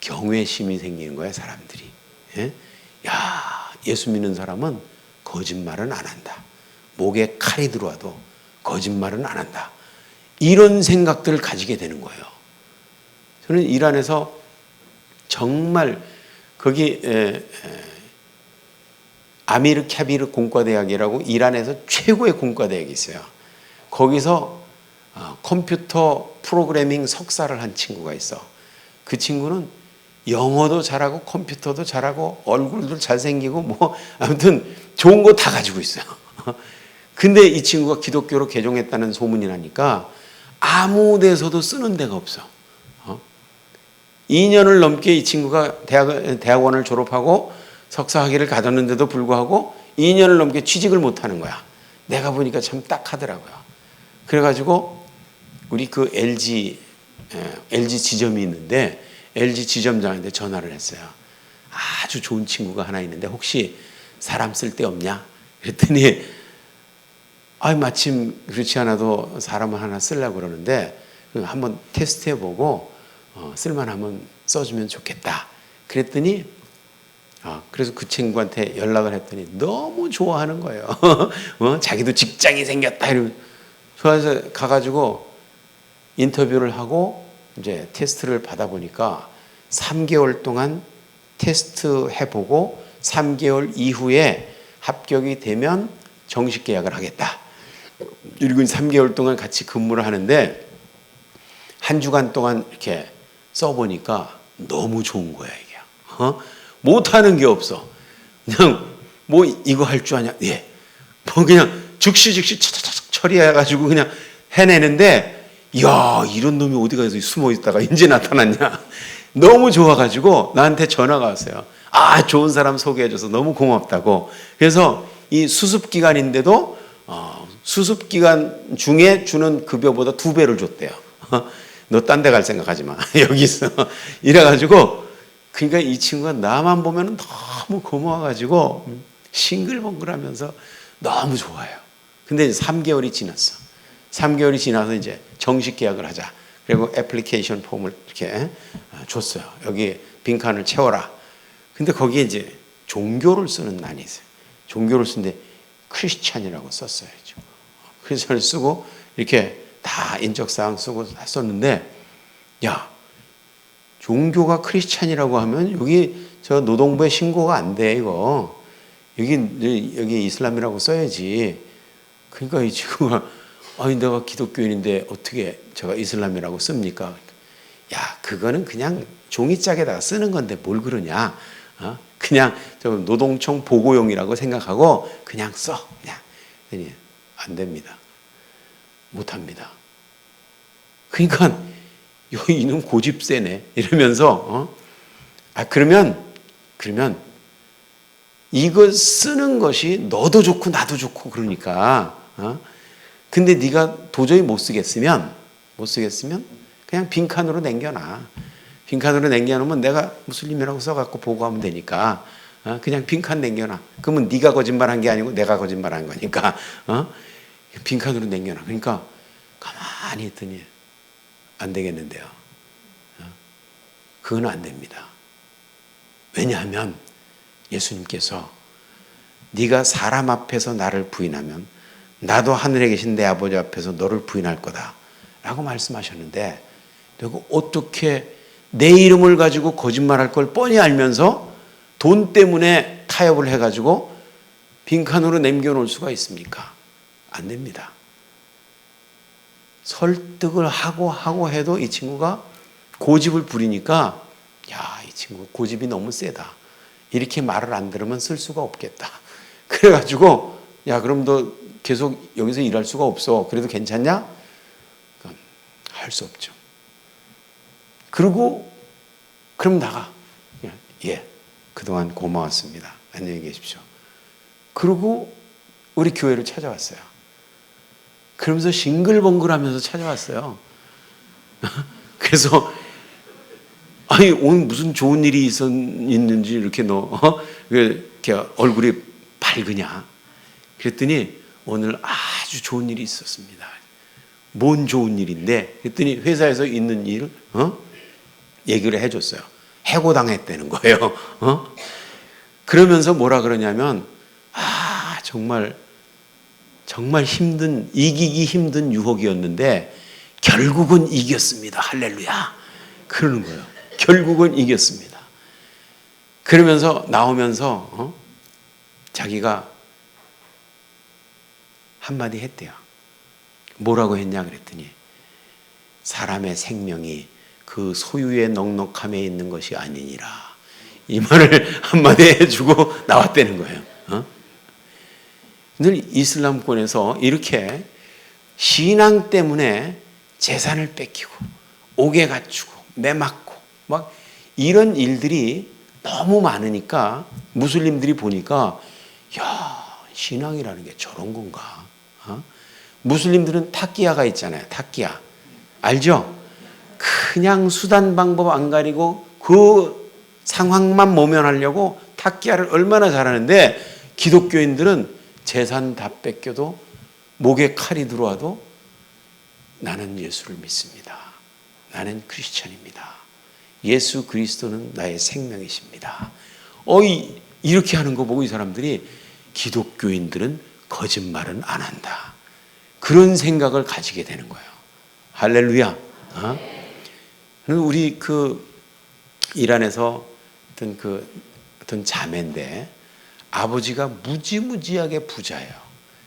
경외심이 생기는 거야, 사람들이. 야, 예수 믿는 사람은 거짓말은 안 한다. 목에 칼이 들어와도 거짓말은 안 한다. 이런 생각들을 가지게 되는 거예요. 저는 이란에서 정말 거기 아미르 캬비르 공과대학이라고 이란에서 최고의 공과대학이 있어요. 거기서 컴퓨터 프로그래밍 석사를 한 친구가 있어. 그 친구는 영어도 잘하고 컴퓨터도 잘하고 얼굴도 잘생기고 뭐 아무튼 좋은 거 다 가지고 있어요. 근데 이 친구가 기독교로 개종했다는 소문이 나니까 아무 데서도 쓰는 데가 없어. 2년을 넘게 이 친구가 대학원을 졸업하고 석사 학위를 가졌는데도 불구하고 2년을 넘게 취직을 못하는 거야. 내가 보니까 참 딱하더라고요. 그래가지고 우리 그 LG 지점이 있는데 LG 지점장한테 전화를 했어요. 아주 좋은 친구가 하나 있는데 혹시 사람 쓸 데 없냐? 그랬더니 마침 그렇지 않아도 사람을 하나 쓰려고 그러는데 한번 테스트해보고 쓸만하면 써주면 좋겠다. 그랬더니 그래서 그 친구한테 연락을 했더니 너무 좋아하는 거예요. 자기도 직장이 생겼다 이러면 좋아해서 가가지고 인터뷰를 하고 이제 테스트를 받아보니까 3개월 동안 테스트 해보고 3개월 이후에 합격이 되면 정식 계약을 하겠다. 그리고 3개월 동안 같이 근무를 하는데 한 주간 동안 이렇게 써보니까 너무 좋은 거야 이게. 못하는 게 없어. 그냥 뭐 이거 할 줄 아냐? 예. 뭐 그냥 즉시 차차차 처리해가지고 그냥 해내는데, 이야, 이런 놈이 어디 가서 숨어 있다가 이제 나타났냐. 너무 좋아가지고 나한테 전화가 왔어요. 아, 좋은 사람 소개해줘서 너무 고맙다고. 그래서 이 수습기간인데도 수습기간 중에 주는 급여보다 2배를 줬대요. 너 딴 데 갈 생각하지 마. 여기 있어. 이래가지고, 그러니까 이 친구가 나만 보면 너무 고마워가지고 싱글벙글하면서 너무 좋아요. 근데 이제 3개월이 지났어. 3개월이 지나서 이제 정식 계약을 하자. 그리고 애플리케이션 폼을 이렇게 줬어요. 여기 빈칸을 채워라. 근데 거기에 이제 종교를 쓰는 난이 있어요. 종교를 쓰는데 크리스찬이라고 썼어요. 크리스찬을 쓰고 이렇게 다 인적사항 쓰고 했었는데, 야, 종교가 크리스찬이라고 하면 여기 저 노동부에 신고가 안 돼, 이거. 여기 이슬람이라고 써야지. 그러니까 이 친구가, 아니, 내가 기독교인인데 어떻게 제가 이슬람이라고 씁니까? 야, 그거는 그냥 종이짝에다가 쓰는 건데 뭘 그러냐. 그냥 저 노동청 보고용이라고 생각하고 그냥 써. 그냥. 안 됩니다. 못 합니다. 그러니까 이놈 고집 세네 이러면서 그러면 이거 쓰는 것이 너도 좋고 나도 좋고 그러니까 근데 네가 도저히 못 쓰겠으면 그냥 빈칸으로 남겨놔. 빈칸으로 남겨놓으면 내가 무슬림이라고 써갖고 보고하면 되니까 그냥 빈칸 남겨놔. 그러면 네가 거짓말한 게 아니고 내가 거짓말한 거니까 빈칸으로 남겨놔. 그러니까 가만히 있더니 안 되겠는데요. 그건 안 됩니다. 왜냐하면 예수님께서 네가 사람 앞에서 나를 부인하면 나도 하늘에 계신 내 아버지 앞에서 너를 부인할 거다 라고 말씀하셨는데, 내가 어떻게 내 이름을 가지고 거짓말할 걸 뻔히 알면서 돈 때문에 타협을 해가지고 빈칸으로 남겨놓을 수가 있습니까? 안 됩니다. 설득을 하고 해도 이 친구가 고집을 부리니까, 야, 이 친구 고집이 너무 세다. 이렇게 말을 안 들으면 쓸 수가 없겠다. 그래가지고, 야, 그럼 너 계속 여기서 일할 수가 없어. 그래도 괜찮냐? 할 수 없죠. 그리고, 그럼 나가. 예, 그동안 고마웠습니다. 안녕히 계십시오. 그리고 우리 교회를 찾아왔어요. 그러면서 싱글벙글하면서 찾아왔어요. 그래서 아니, 오늘 무슨 좋은 일이 있는지 이렇게 이렇게 얼굴이 밝으냐? 그랬더니 오늘 아주 좋은 일이 있었습니다. 뭔 좋은 일인데? 그랬더니 회사에서 있는 일 얘기를 해줬어요. 해고당했다는 거예요. 그러면서 뭐라 그러냐면, 정말 이기기 힘든 유혹이었는데 결국은 이겼습니다. 할렐루야. 그러는 거예요. 결국은 이겼습니다. 그러면서 나오면서 자기가 한마디 했대요. 뭐라고 했냐 그랬더니, 사람의 생명이 그 소유의 넉넉함에 있는 것이 아니니라. 이 말을 한마디 해주고 나왔다는 거예요. 늘 이슬람권에서 이렇게 신앙 때문에 재산을 뺏기고 옥에 갇히고 매맞고 막 이런 일들이 너무 많으니까 무슬림들이 보니까, 야, 신앙이라는 게 저런 건가? 무슬림들은 타끼야가 있잖아요. 타끼야. 알죠? 그냥 수단 방법 안 가리고 그 상황만 모면하려고 타끼야를 얼마나 잘하는데, 기독교인들은 재산 다 뺏겨도 목에 칼이 들어와도 나는 예수를 믿습니다. 나는 크리스찬입니다. 예수 그리스도는 나의 생명이십니다. 이렇게 하는 거 보고 이 사람들이, 기독교인들은 거짓말은 안 한다. 그런 생각을 가지게 되는 거예요. 할렐루야. 우리 이란에서 어떤 자매인데 아버지가 무지무지하게 부자예요.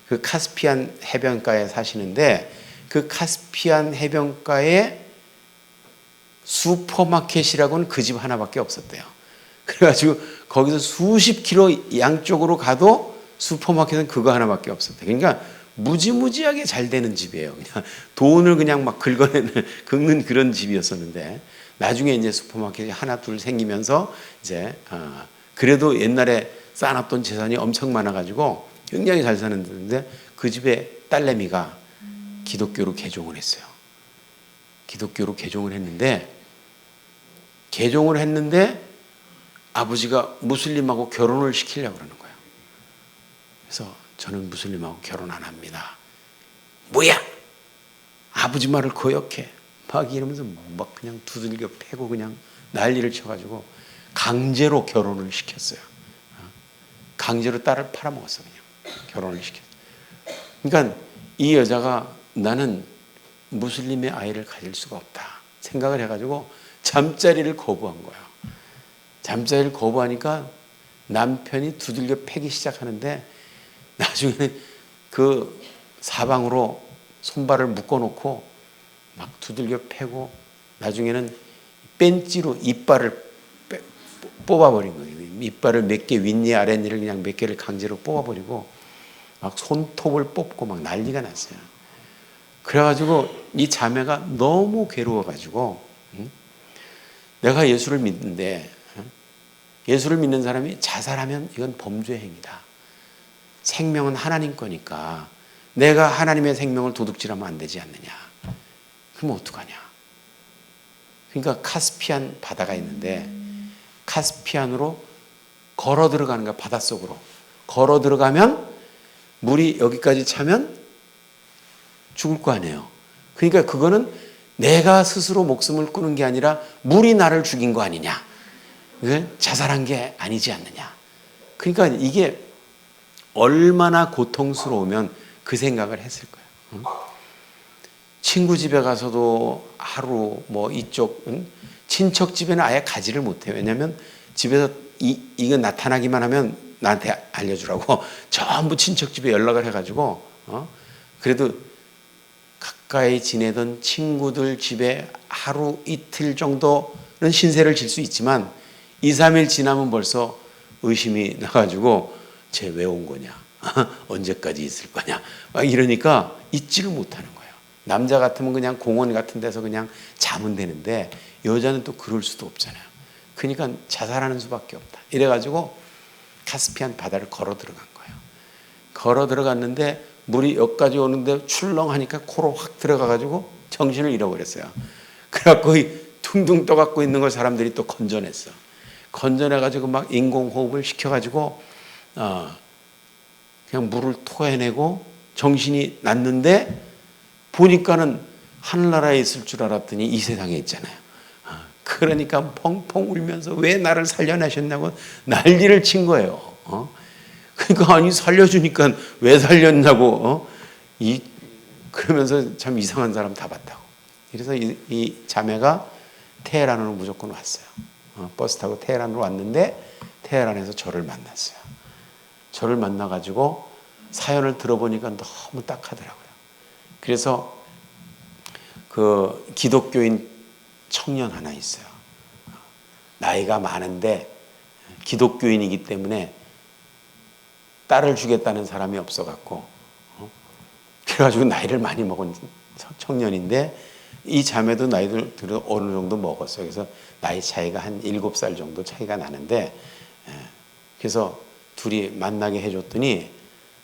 그 카스피안 해변가에 사시는데, 그 카스피안 해변가에 슈퍼마켓이라고는 그 집 하나밖에 없었대요. 그래가지고 거기서 수십 킬로 양쪽으로 가도 슈퍼마켓은 그거 하나밖에 없었대. 그러니까 무지무지하게 잘 되는 집이에요. 그냥 돈을 그냥 막 긁는 그런 집이었었는데, 나중에 이제 슈퍼마켓이 하나 둘 생기면서 이제 그래도 옛날에 쌓아놨던 재산이 엄청 많아가지고 굉장히 잘 사는데, 그 집에 딸내미가 기독교로 개종을 했어요. 기독교로 개종을 했는데 아버지가 무슬림하고 결혼을 시키려고 그러는 거예요. 그래서 저는 무슬림하고 결혼 안 합니다. 뭐야? 아버지 말을 거역해. 막 이러면서 막 그냥 두들겨 패고 그냥 난리를 쳐가지고 강제로 결혼을 시켰어요. 강제로 딸을 팔아먹었어. 그냥 결혼을 시켰어요. 그러니까 이 여자가 나는 무슬림의 아이를 가질 수가 없다 생각을 해가지고 잠자리를 거부한 거예요. 잠자리를 거부하니까 남편이 두들겨 패기 시작하는데, 나중에는 그 사방으로 손발을 묶어놓고 막 두들겨 패고, 나중에는 뺀찌로 이빨을 뽑아버린 거예요. 이빨을 몇 개 윗니 아랫니를 그냥 몇 개를 강제로 뽑아버리고 막 손톱을 뽑고 막 난리가 났어요. 그래가지고 이 자매가 너무 괴로워가지고, 내가 예수를 믿는데, 예수를 믿는 사람이 자살하면 이건 범죄 행위다. 생명은 하나님 거니까 내가 하나님의 생명을 도둑질하면 안 되지 않느냐. 그럼 어떡하냐. 그러니까 카스피안 바다가 있는데, 카스피안으로 걸어 들어가는 거야. 바닷속으로 걸어 들어가면 물이 여기까지 차면 죽을 거 아니에요. 그러니까 그거는 내가 스스로 목숨을 끊은 게 아니라 물이 나를 죽인 거 아니냐. 자살한 게 아니지 않느냐. 그러니까 이게 얼마나 고통스러우면 그 생각을 했을 거예요. 친구 집에 가서도 하루 뭐 이쪽 친척 집에는 아예 가지를 못해요. 왜냐하면 집에서 이거 나타나기만 하면 나한테 알려주라고 전부 친척 집에 연락을 해가지고 그래도 가까이 지내던 친구들 집에 하루 이틀 정도는 신세를 질 수 있지만 2, 3일 지나면 벌써 의심이 나가지고 쟤 왜 온 거냐, 언제까지 있을 거냐 막 이러니까 잊지를 못하는 거예요. 남자 같으면 그냥 공원 같은 데서 그냥 자면 되는데 여자는 또 그럴 수도 없잖아요. 그러니까 자살하는 수밖에 없다. 이래가지고 카스피안 바다를 걸어 들어간 거예요. 걸어 들어갔는데 물이 여기까지 오는데 출렁하니까 코로 확 들어가가지고 정신을 잃어버렸어요. 그래갖고 퉁퉁 떠갖고 있는 걸 사람들이 또 건져냈어. 건져내가지고 막 인공호흡을 시켜가지고 그냥 물을 토해내고 정신이 났는데 보니까는 하늘나라에 있을 줄 알았더니 이 세상에 있잖아요. 그러니까 펑펑 울면서 왜 나를 살려내셨냐고 난리를 친 거예요. 그러니까 아니 살려주니까 왜 살렸냐고 그러면서 참 이상한 사람 다 봤다고. 그래서 이 자매가 테헤란으로 무조건 왔어요. 버스 타고 테헤란으로 왔는데 테헤란에서 저를 만났어요. 저를 만나가지고 사연을 들어보니까 너무 딱하더라고요. 그래서 그 기독교인 청년 하나 있어요. 나이가 많은데 기독교인이기 때문에 딸을 주겠다는 사람이 없어갖고 그래가지고 나이를 많이 먹은 청년인데 이 자매도 나이를 들어 어느 정도 먹었어요. 그래서 나이 차이가 한 7살 정도 차이가 나는데 그래서 둘이 만나게 해줬더니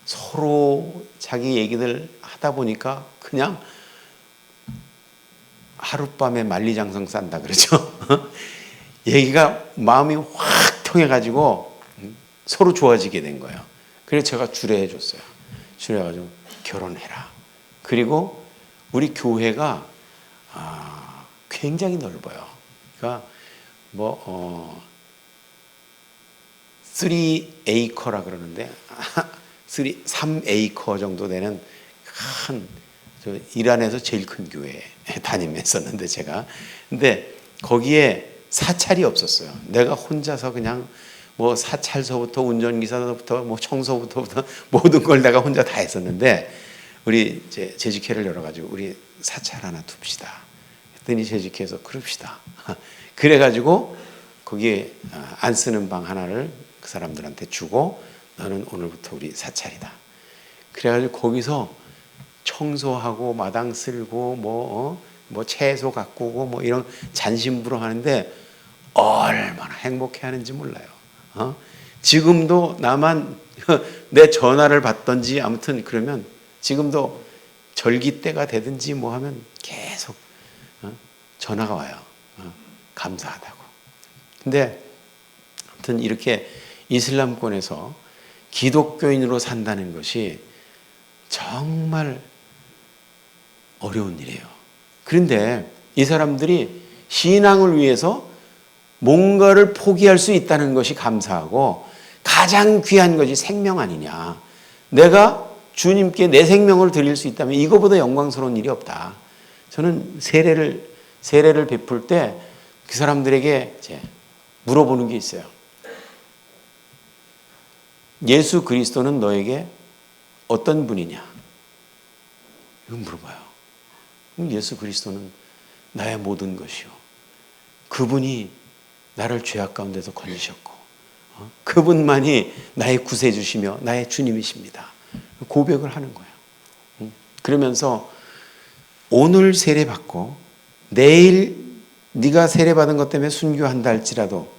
서로 자기 얘기들 하다 보니까 그냥 하룻밤에 만리장성 싼다 그러죠. 얘기가 마음이 확 통해가지고 서로 좋아지게 된 거예요. 그래서 제가 주례해 줬어요. 주례해가지고 결혼해라. 그리고 우리 교회가 굉장히 넓어요. 그러니까 3에이커라 그러는데 3에이커 정도 되는 큰 이란에서 제일 큰 교회에 다니면서는데 제가 근데 거기에 사찰이 없었어요. 내가 혼자서 그냥 뭐 사찰서부터 운전기사부터 뭐 청소부터 모든 걸 내가 혼자 다 했었는데 우리 이제 재직회를 열어가지고 우리 사찰 하나 둡시다. 했더니 재직회에서 그럽시다. 그래가지고 거기에 안 쓰는 방 하나를 그 사람들한테 주고 너는 오늘부터 우리 사찰이다. 그래가지고 거기서 청소하고 마당 쓸고 뭐 채소 가꾸고 뭐 이런 잔심부름 하는데 얼마나 행복해하는지 몰라요. 지금도 나만 내 전화를 받던지 아무튼 그러면 지금도 절기 때가 되든지 뭐 하면 계속 전화가 와요. 감사하다고. 근데 아무튼 이렇게 이슬람권에서 기독교인으로 산다는 것이 정말 어려운 일이에요. 그런데 이 사람들이 신앙을 위해서 뭔가를 포기할 수 있다는 것이 감사하고 가장 귀한 것이 생명 아니냐. 내가 주님께 내 생명을 드릴 수 있다면 이거보다 영광스러운 일이 없다. 저는 세례를 베풀 때 그 사람들에게 이제 물어보는 게 있어요. 예수 그리스도는 너에게 어떤 분이냐? 이건 물어봐요. 예수 그리스도는 나의 모든 것이요. 그분이 나를 죄악 가운데서 건지셨고 그분만이 나의 구세주시며 나의 주님이십니다. 고백을 하는 거예요. 그러면서 오늘 세례받고 내일 네가 세례받은 것 때문에 순교한다 할지라도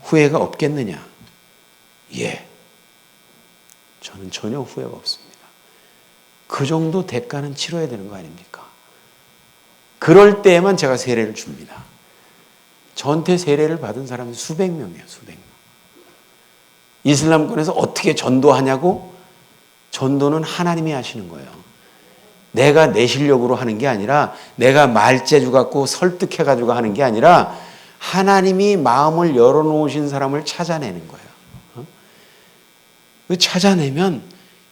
후회가 없겠느냐? 예. 저는 전혀 후회가 없습니다. 그 정도 대가는 치러야 되는 거 아닙니까? 그럴 때에만 제가 세례를 줍니다. 저한테 세례를 받은 사람이 수백 명이에요. 수백 명. 이슬람권에서 어떻게 전도하냐고? 전도는 하나님이 하시는 거예요. 내가 내 실력으로 하는 게 아니라 내가 말재주 갖고 설득해가지고 하는 게 아니라 하나님이 마음을 열어놓으신 사람을 찾아내는 거예요. 찾아내면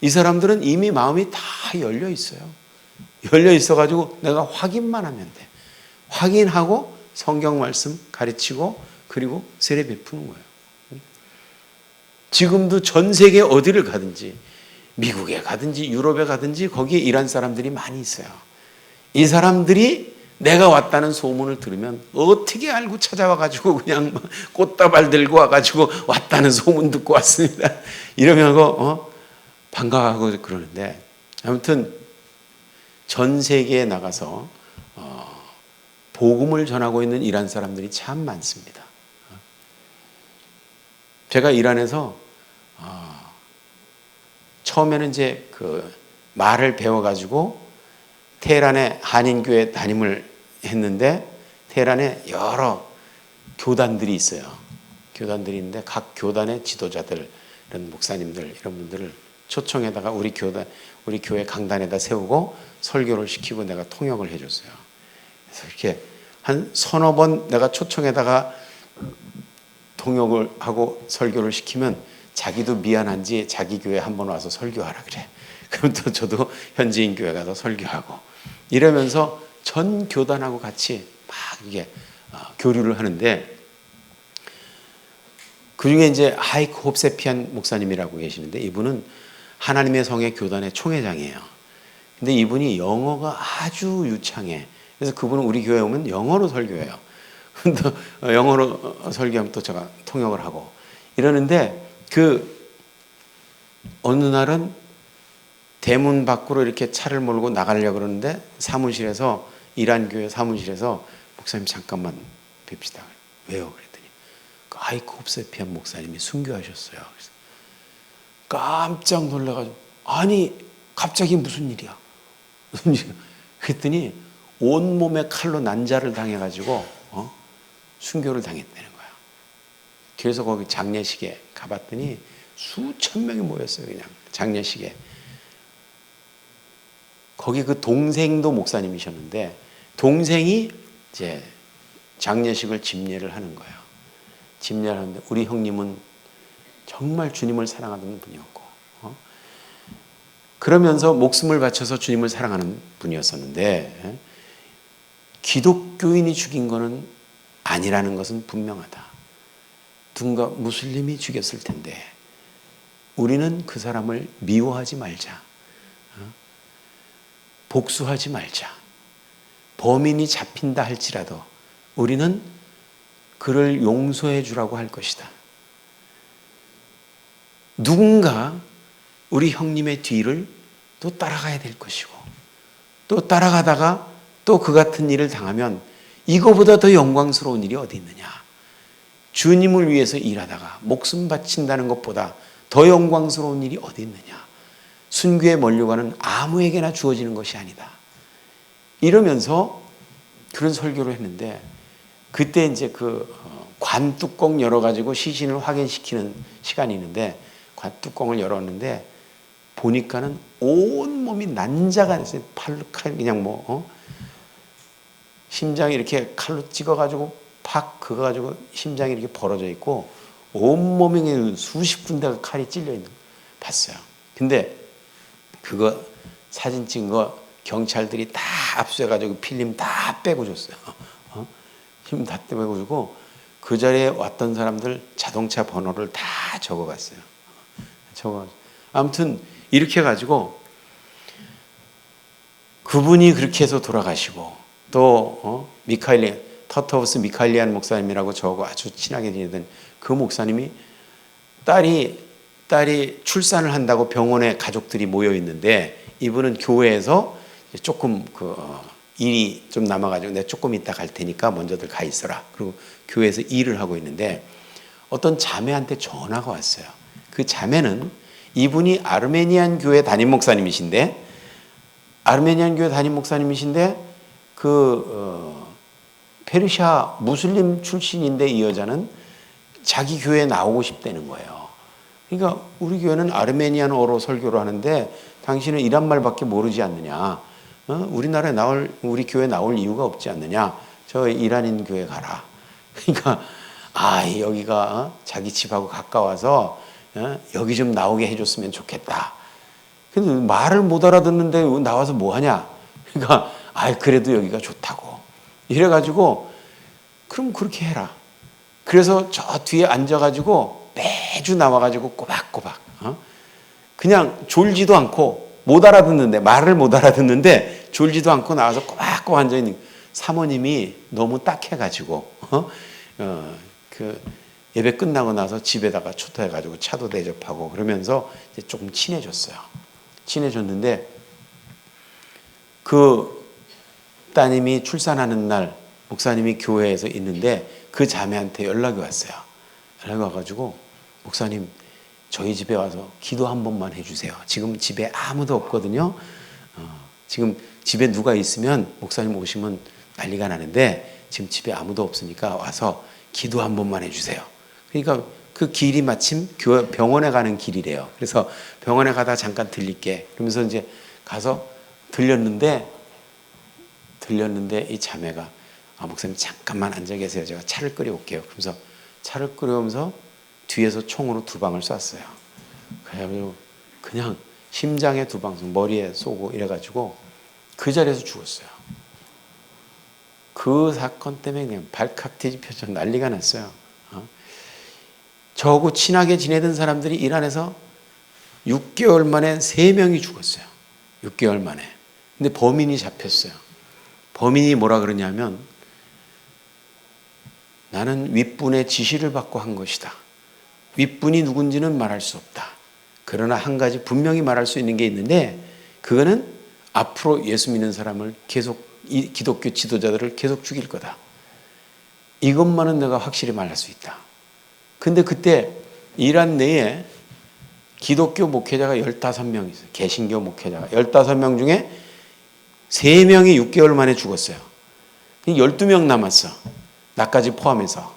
이 사람들은 이미 마음이 다 열려 있어요. 열려 있어가지고 내가 확인만 하면 돼. 확인하고 성경 말씀 가르치고 그리고 세례 베푸는 거예요. 지금도 전 세계 어디를 가든지 미국에 가든지 유럽에 가든지 거기에 이란 사람들이 많이 있어요. 이 사람들이 내가 왔다는 소문을 들으면 어떻게 알고 찾아와가지고 그냥 꽃다발 들고 와가지고 왔다는 소문 듣고 왔습니다. 이러면 반가워하고 그러는데 아무튼 전 세계에 나가서 복음을 전하고 있는 이란 사람들이 참 많습니다. 제가 이란에서 처음에는 이제 그 말을 배워가지고 테헤란에 한인교회 담임을 했는데 테헤란에 여러 교단들이 있어요. 교단들이 있는데 각 교단의 지도자들, 이런 목사님들 이런 분들을 초청해다가 우리 교회 강단에다 세우고 설교를 시키고 내가 통역을 해줬어요. 그래서 이렇게 한 서너 번 내가 초청해다가 통역을 하고 설교를 시키면 자기도 미안한지 자기 교회 한번 와서 설교하라 그래. 그럼 또 저도 현지인 교회 가서 설교하고 이러면서 전 교단하고 같이 막 이게 교류를 하는데 그 중에 이제 하이크 홉세피안 목사님이라고 계시는데 이분은 하나님의 성의 교단의 총회장이에요. 근데 이분이 영어가 아주 유창해. 그래서 그분은 우리 교회 오면 영어로 설교해요. 또 영어로 설교하면 또 제가 통역을 하고 이러는데 어느 날은 대문 밖으로 이렇게 차를 몰고 나가려고 그러는데 사무실에서 이란 교회 사무실에서 목사님 잠깐만 뵙시다. 왜요? 그랬더니 그 하이크 홉세피안 목사님이 순교하셨어요. 그래서 깜짝 놀라가지고 아니 갑자기 무슨 일이야? 무슨 일이야? 그랬더니 온몸에 칼로 난자를 당해가지고 순교를 당했다는 거야. 그래서 거기 장례식에 가봤더니 수천 명이 모였어요. 그냥 장례식에. 거기 그 동생도 목사님이셨는데 동생이 이제 장례식을 집례를 하는 거예요. 집례를 하는데 우리 형님은 정말 주님을 사랑하던 분이었고 그러면서 목숨을 바쳐서 주님을 사랑하는 분이었었는데 기독교인이 죽인 거는 아니라는 것은 분명하다. 누군가 무슬림이 죽였을 텐데 우리는 그 사람을 미워하지 말자. 복수하지 말자. 범인이 잡힌다 할지라도 우리는 그를 용서해 주라고 할 것이다. 누군가 우리 형님의 뒤를 또 따라가야 될 것이고, 또 따라가다가 또 그 같은 일을 당하면 이거보다 더 영광스러운 일이 어디 있느냐. 주님을 위해서 일하다가 목숨 바친다는 것보다 더 영광스러운 일이 어디 있느냐. 순교에 몰려가는 아무에게나 주어지는 것이 아니다. 이러면서 그런 설교를 했는데, 그때 이제 그 관 뚜껑 열어가지고 시신을 확인시키는 시간이 있는데, 관 뚜껑을 열었는데 보니까는 온 몸이 난자가 됐어요. 팔로 그냥 심장이 이렇게 칼로 찍어가지고 팍 그어가지고 심장이 이렇게 벌어져 있고 온 몸에 수십 군데가 칼이 찔려 있는 거 봤어요. 근데 그거 사진 찍은 거 경찰들이 다 압수해가지고 필름 다 빼고 줬어요. 힘 다 빼고 주고 그 자리에 왔던 사람들 자동차 번호를 다 적어갔어요. 아무튼 이렇게 해가지고 그분이 그렇게 해서 돌아가시고, 또 터터우스 미카엘리안 목사님이라고 저하고 아주 친하게 지내던 그 목사님이 딸이 출산을 한다고 병원에 가족들이 모여 있는데, 이분은 교회에서 조금 일이 좀 남아가지고 내가 조금 이따 갈 테니까 먼저들 가 있어라. 그리고 교회에서 일을 하고 있는데 어떤 자매한테 전화가 왔어요. 그 자매는 이분이 아르메니안 교회 담임 목사님이신데 페르시아 무슬림 출신인데 이 여자는 자기 교회에 나오고 싶다는 거예요. 그러니까 우리 교회는 아르메니안어로 설교를 하는데 당신은 이란 말밖에 모르지 않느냐. 우리나라에 우리 교회 나올 이유가 없지 않느냐. 저 이란인 교회 가라. 그러니까 여기가 자기 집하고 가까워서 여기 좀 나오게 해줬으면 좋겠다. 근데 말을 못 알아듣는데 나와서 뭐 하냐. 그러니까 그래도 여기가 좋다고. 이래가지고 그럼 그렇게 해라. 그래서 저 뒤에 앉아가지고 매주 나와가지고 꼬박꼬박 그냥 졸지도 않고 말을 못 알아듣는데 졸지도 않고 나와서 꼬박꼬박 앉아있는 사모님이 너무 딱해가지고 그 예배 끝나고 나서 집에다가 초대해가지고 차도 대접하고 그러면서 이제 조금 친해졌는데 그 따님이 출산하는 날 목사님이 교회에서 있는데 그 자매한테 연락이 왔어요. 연락이 와가지고 목사님 저희 집에 와서 기도 한 번만 해주세요. 지금 집에 아무도 없거든요. 지금 집에 누가 있으면 목사님 오시면 난리가 나는데 지금 집에 아무도 없으니까 와서 기도 한 번만 해주세요. 그러니까 그 길이 마침 병원에 가는 길이래요. 그래서 병원에 가다 잠깐 들릴게. 그러면서 이제 가서 들렸는데 이 자매가 목사님 잠깐만 앉아 계세요. 제가 차를 끓여올게요. 그러면서 차를 끓여오면서 뒤에서 총으로 2방을 쐈어요. 그래가지고 그냥 심장에 2방, 머리에 쏘고 이래가지고 그 자리에서 죽었어요. 그 사건 때문에 그냥 발칵 뒤집혀져 난리가 났어요. 저하고 친하게 지내던 사람들이 일 안에서 6개월 만에 3명이 죽었어요. 6개월 만에. 근데 범인이 잡혔어요. 범인이 뭐라 그러냐면 나는 윗분의 지시를 받고 한 것이다. 윗분이 누군지는 말할 수 없다. 그러나 한 가지 분명히 말할 수 있는 게 있는데 그거는 앞으로 예수 믿는 사람을 계속 기독교 지도자들을 계속 죽일 거다. 이것만은 내가 확실히 말할 수 있다. 근데 그때 이란 내에 기독교 목회자가 15명 있어요. 개신교 목회자가 15명 중에 3명이 6개월 만에 죽었어요. 12명 남았어. 나까지 포함해서.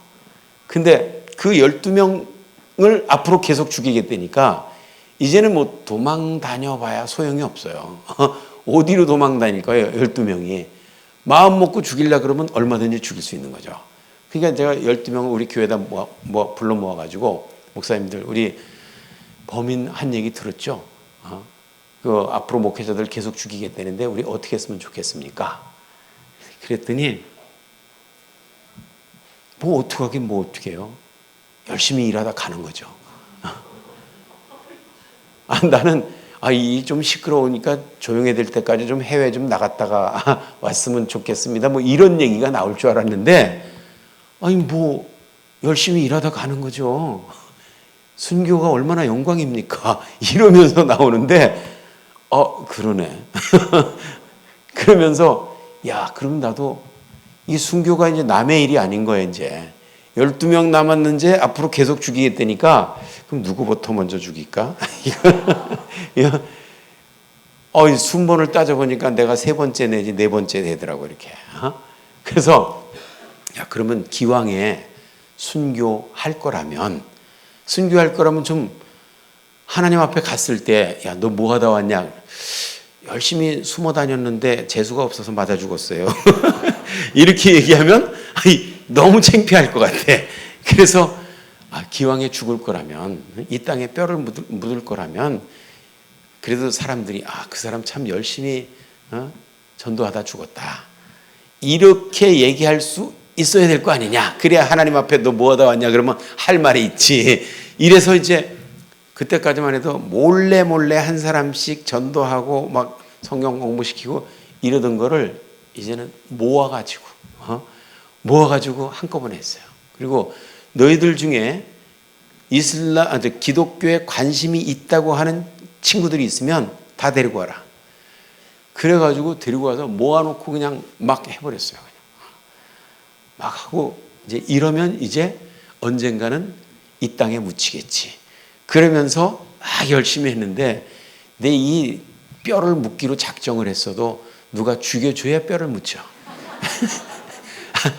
근데 그 12명을 앞으로 계속 죽이겠다니까 이제는 뭐 도망 다녀봐야 소용이 없어요. 어디로 도망 다닐 거예요? 12명이. 마음 먹고 죽이려 그러면 얼마든지 죽일 수 있는 거죠. 그러니까 제가 12명을 우리 교회에다 불러 모아가지고 목사님들 우리 범인 한 얘기 들었죠? 그 앞으로 목회자들 계속 죽이겠다는데 우리 어떻게 했으면 좋겠습니까? 그랬더니 뭐 어떻게 하긴 뭐 어떻게 해요? 열심히 일하다 가는 거죠. 나는 이 좀 시끄러우니까 조용해질 때까지 좀 해외 좀 나갔다가 왔으면 좋겠습니다. 뭐 이런 얘기가 나올 줄 알았는데 뭐 열심히 일하다 가는 거죠. 순교가 얼마나 영광입니까? 이러면서 나오는데 그러네. 그러면서 야, 그럼 나도 이 순교가 이제 남의 일이 아닌 거야, 이제. 12명 남았는데 앞으로 계속 죽이겠다니까 그럼 누구부터 먼저 죽일까? 이 순번을 따져보니까 내가 3번째 내지 4번째 되더라고, 이렇게. 그래서 야, 그러면 기왕에 순교할 거라면 좀 하나님 앞에 갔을 때 야, 너 뭐 하다 왔냐? 열심히 숨어 다녔는데 재수가 없어서 맞아 죽었어요. 이렇게 얘기하면 너무 창피할 것 같아. 그래서 기왕에 죽을 거라면, 이 땅에 뼈를 묻을 거라면 그래도 사람들이 그 사람 참 열심히 전도하다 죽었다, 이렇게 얘기할 수 있어야 될 거 아니냐. 그래야 하나님 앞에 너 뭐 하다 왔냐 그러면 할 말이 있지. 이래서 이제 그때까지만 해도 몰래 한 사람씩 전도하고 막 성경 공부시키고 이러던 거를 이제는 모아가지고 한꺼번에 했어요. 그리고 너희들 중에 기독교에 관심이 있다고 하는 친구들이 있으면 다 데리고 와라. 그래가지고 데리고 와서 모아놓고 그냥 막 해버렸어요. 그냥 막 하고 이제 이러면 이제 언젠가는 이 땅에 묻히겠지. 그러면서 막 열심히 했는데 내 이 뼈를 묻기로 작정을 했어도 누가 죽여줘야 뼈를 묻혀.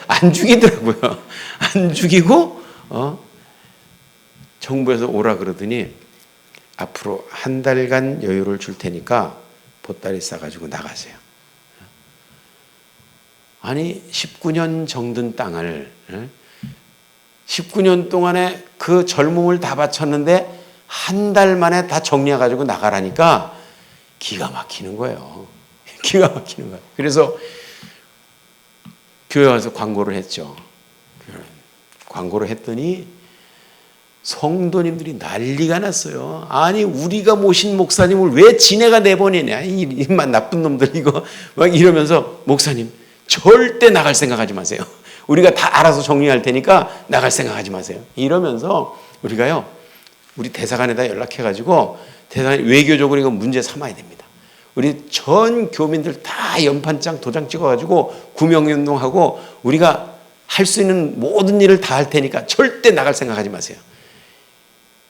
안 죽이더라고요. 안 죽이고 정부에서 오라 그러더니 앞으로 1달간 여유를 줄 테니까 보따리 싸가지고 나가세요. 아니 19년 정든 땅을 19년 동안에 그 젊음을 다 바쳤는데 1달 만에 다 정리해가지고 나가라니까 기가 막히는 거예요. 기가 막히는 거예요. 그래서 교회 와서 광고를 했죠. 광고를 했더니 성도님들이 난리가 났어요. 아니 우리가 모신 목사님을 왜 지네가 내보내냐, 이만 나쁜 놈들 이거 막 이러면서 목사님 절대 나갈 생각하지 마세요. 우리가 다 알아서 정리할 테니까 나갈 생각하지 마세요. 이러면서 우리가요, 우리 대사관에다 연락해가지고 대사관 외교적으로 이거 문제 삼아야 됩니다. 우리 전 교민들 다 연판장 도장 찍어가지고 구명운동하고 우리가 할 수 있는 모든 일을 다 할 테니까 절대 나갈 생각하지 마세요.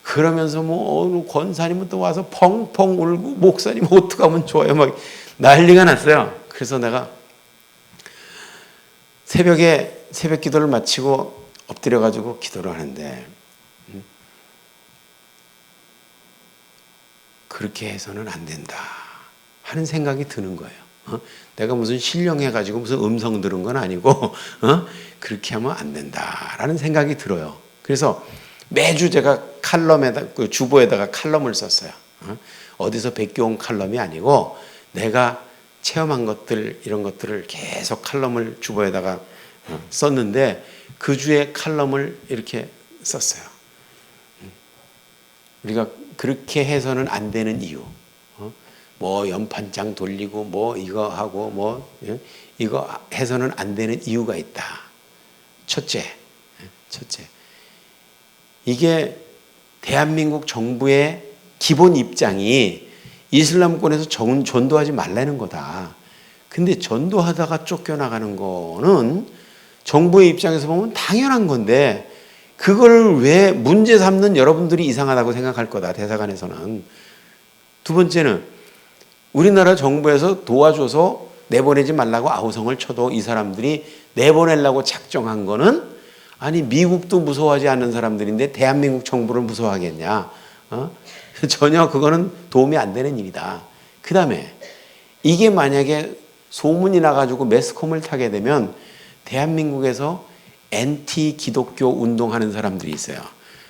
그러면서 어느 권사님은 또 와서 펑펑 울고 목사님 어떡하면 좋아요, 막 난리가 났어요. 그래서 내가 새벽에 새벽 기도를 마치고 엎드려가지고 기도를 하는데 그렇게 해서는 안 된다 하는 생각이 드는 거예요. 내가 무슨 신령해가지고 무슨 음성 들은 건 아니고 그렇게 하면 안 된다라는 생각이 들어요. 그래서 매주 제가 칼럼에다 그 주보에다가 칼럼을 썼어요. 어디서 베껴온 칼럼이 아니고 내가 체험한 것들 이런 것들을 계속 칼럼을 주보에다가 썼는데 그 주에 칼럼을 이렇게 썼어요. 우리가 그렇게 해서는 안 되는 이유, 뭐 연판장 돌리고 뭐 이거 하고 뭐 이거 해서는 안 되는 이유가 있다. 첫째, 이게 대한민국 정부의 기본 입장이 이슬람권에서 전도하지 말라는 거다. 근데 전도하다가 쫓겨나가는 거는 정부의 입장에서 보면 당연한 건데 그걸 왜 문제 삼는 여러분들이 이상하다고 생각할 거다, 대사관에서는. 두 번째는 우리나라 정부에서 도와줘서 내보내지 말라고 아우성을 쳐도 이 사람들이 내보내려고 작정한 거는 아니 미국도 무서워하지 않는 사람들인데 대한민국 정부를 무서워하겠냐. 전혀 그거는 도움이 안 되는 일이다. 그 다음에 이게 만약에 소문이 나가지고 매스컴을 타게 되면 대한민국에서 엔티 기독교 운동하는 사람들이 있어요.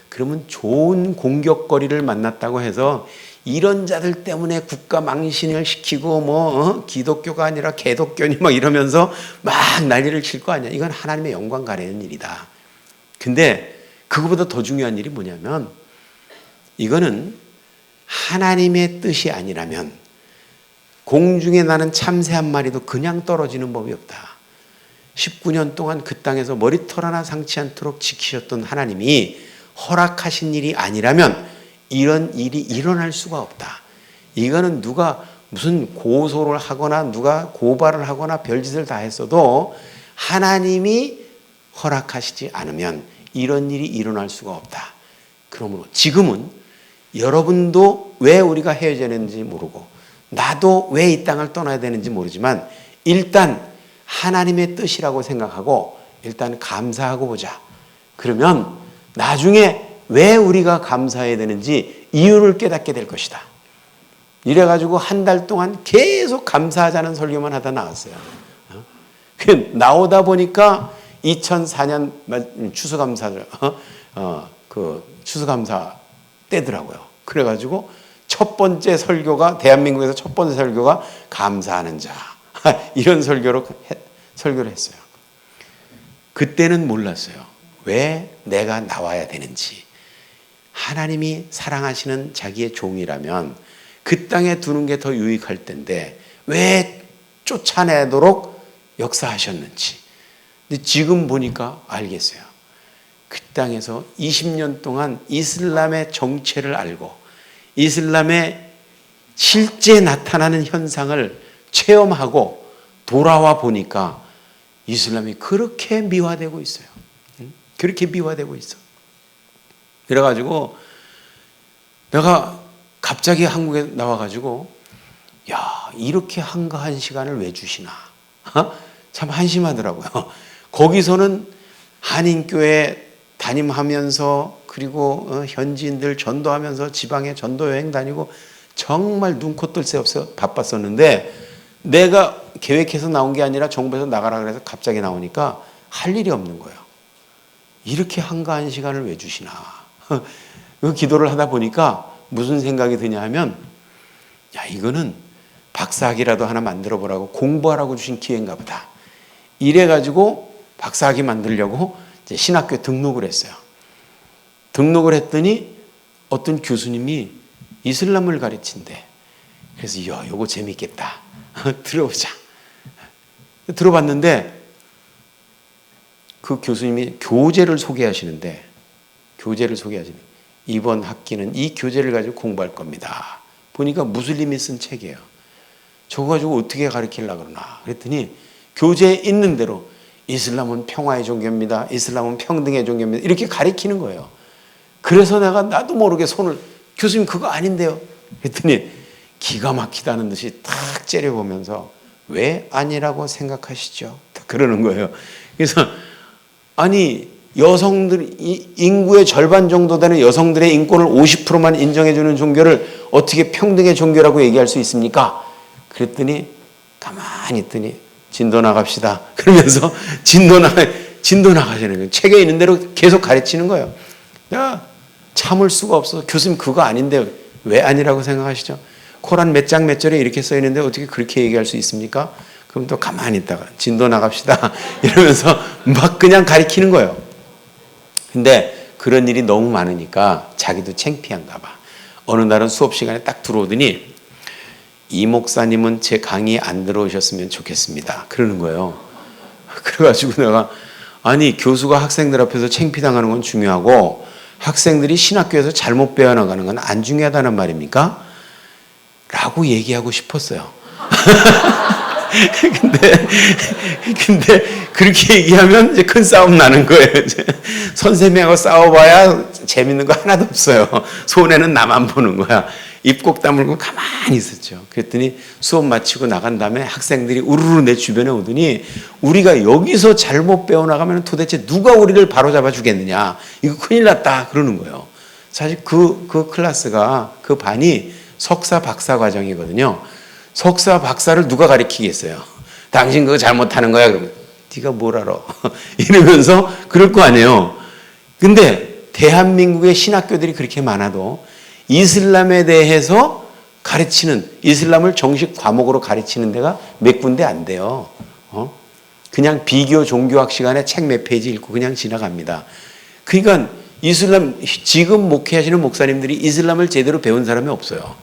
그러면 좋은 공격거리를 만났다고 해서 이런 자들 때문에 국가 망신을 시키고 기독교가 아니라 개독교니 막 이러면서 막 난리를 칠 거 아니야. 이건 하나님의 영광 가리는 일이다. 근데 그거보다 더 중요한 일이 뭐냐면 이거는 하나님의 뜻이 아니라면 공중에 나는 참새 한 마리도 그냥 떨어지는 법이 없다. 19년 동안 그 땅에서 머리털 하나 상치 않도록 지키셨던 하나님이 허락하신 일이 아니라면 이런 일이 일어날 수가 없다. 이거는 누가 무슨 고소를 하거나 누가 고발을 하거나 별짓을 다 했어도 하나님이 허락하시지 않으면 이런 일이 일어날 수가 없다. 그러므로 지금은 여러분도 왜 우리가 헤어져야 되는지 모르고 나도 왜 이 땅을 떠나야 되는지 모르지만 일단 하나님의 뜻이라고 생각하고 일단 감사하고 보자. 그러면 나중에 왜 우리가 감사해야 되는지 이유를 깨닫게 될 것이다. 이래가지고 한 달 동안 계속 감사하자는 설교만 하다 나왔어요. 나오다 보니까 2004년 추수감사절, 그 추수감사 때더라고요. 그래가지고 첫 번째 설교가, 대한민국에서 첫 번째 설교가 감사하는 자. 이런 설교를 했어요. 그때는 몰랐어요. 왜 내가 나와야 되는지. 하나님이 사랑하시는 자기의 종이라면 그 땅에 두는 게 더 유익할 텐데 왜 쫓아내도록 역사하셨는지. 근데 지금 보니까 알겠어요. 그 땅에서 20년 동안 이슬람의 정체를 알고 이슬람의 실제 나타나는 현상을 체험하고 돌아와 보니까 이슬람이 그렇게 미화되고 있어요. 그렇게 미화되고 있어. 그래가지고 내가 갑자기 한국에 나와가지고 야, 이렇게 한가한 시간을 왜 주시나. 참 한심하더라고요. 거기서는 한인교회 담임하면서 그리고 현지인들 전도하면서 지방에 전도 여행 다니고 정말 눈코 뜰 새 없어 바빴었는데 내가 계획해서 나온 게 아니라 정부에서 나가라 그래서 갑자기 나오니까 할 일이 없는 거예요. 이렇게 한가한 시간을 왜 주시나. 그 기도를 하다 보니까 무슨 생각이 드냐 하면 야, 이거는 박사학위라도 하나 만들어 보라고 공부하라고 주신 기회인가 보다. 이래가지고 박사학위 만들려고 이제 신학교에 등록을 했어요. 등록을 했더니 어떤 교수님이 이슬람을 가르친대. 그래서 야, 이거 재밌겠다. 들어보자. 들어봤는데 그 교수님이 교재를 소개하시는데 이번 학기는 이 교재를 가지고 공부할 겁니다. 보니까 무슬림이 쓴 책이에요. 저거 가지고 어떻게 가르치려고 그러나. 그랬더니 교재에 있는 대로 이슬람은 평화의 종교입니다. 이슬람은 평등의 종교입니다. 이렇게 가르치는 거예요. 그래서 내가 나도 모르게 손을 교수님 그거 아닌데요. 그랬더니 기가 막히다는 듯이 탁 째려보면서 왜 아니라고 생각하시죠? 그러는 거예요. 그래서 아니 여성들 인구의 절반 정도 되는 여성들의 인권을 50%만 인정해주는 종교를 어떻게 평등의 종교라고 얘기할 수 있습니까? 그랬더니 가만히 있더니 진도 나갑시다. 그러면서 진도 나가시는 거예요. 책에 있는 대로 계속 가르치는 거예요. 야, 참을 수가 없어. 교수님 그거 아닌데 왜 아니라고 생각하시죠? 코란 몇 장 몇 절에 이렇게 써 있는데 어떻게 그렇게 얘기할 수 있습니까? 그럼 또 가만히 있다가 진도 나갑시다. 이러면서 막 그냥 가르치는 거예요. 근데 그런 일이 너무 많으니까 자기도 창피한가 봐. 어느 날은 수업 시간에 딱 들어오더니 이 목사님은 제 강의 안 들어오셨으면 좋겠습니다. 그러는 거예요. 그래가지고 내가 아니 교수가 학생들 앞에서 창피당하는 건 중요하고 학생들이 신학교에서 잘못 배워나가는 건 안 중요하다는 말입니까? 라고 얘기하고 싶었어요. 근데 그렇게 얘기하면 이제 큰 싸움 나는 거예요. 선생님하고 싸워봐야 재밌는 거 하나도 없어요. 손해는 나만 보는 거야. 입 꼭 다물고 가만히 있었죠. 그랬더니 수업 마치고 나간 다음에 학생들이 우르르 내 주변에 오더니 우리가 여기서 잘못 배워나가면 도대체 누가 우리를 바로잡아 주겠느냐. 이거 큰일 났다. 그러는 거예요. 사실 그 클래스가 그 반이 석사 박사 과정이거든요. 석사 박사를 누가 가르치겠어요. 당신 그거 잘못하는 거야. 그러면 네가 뭘 알아. 이러면서 그럴 거 아니에요. 근데 대한민국의 신학교들이 그렇게 많아도 이슬람에 대해서 가르치는, 이슬람을 정식 과목으로 가르치는 데가 몇 군데 안 돼요. 그냥 비교 종교학 시간에 책 몇 페이지 읽고 그냥 지나갑니다. 그러니까 이슬람, 지금 목회하시는 목사님들이 이슬람을 제대로 배운 사람이 없어요.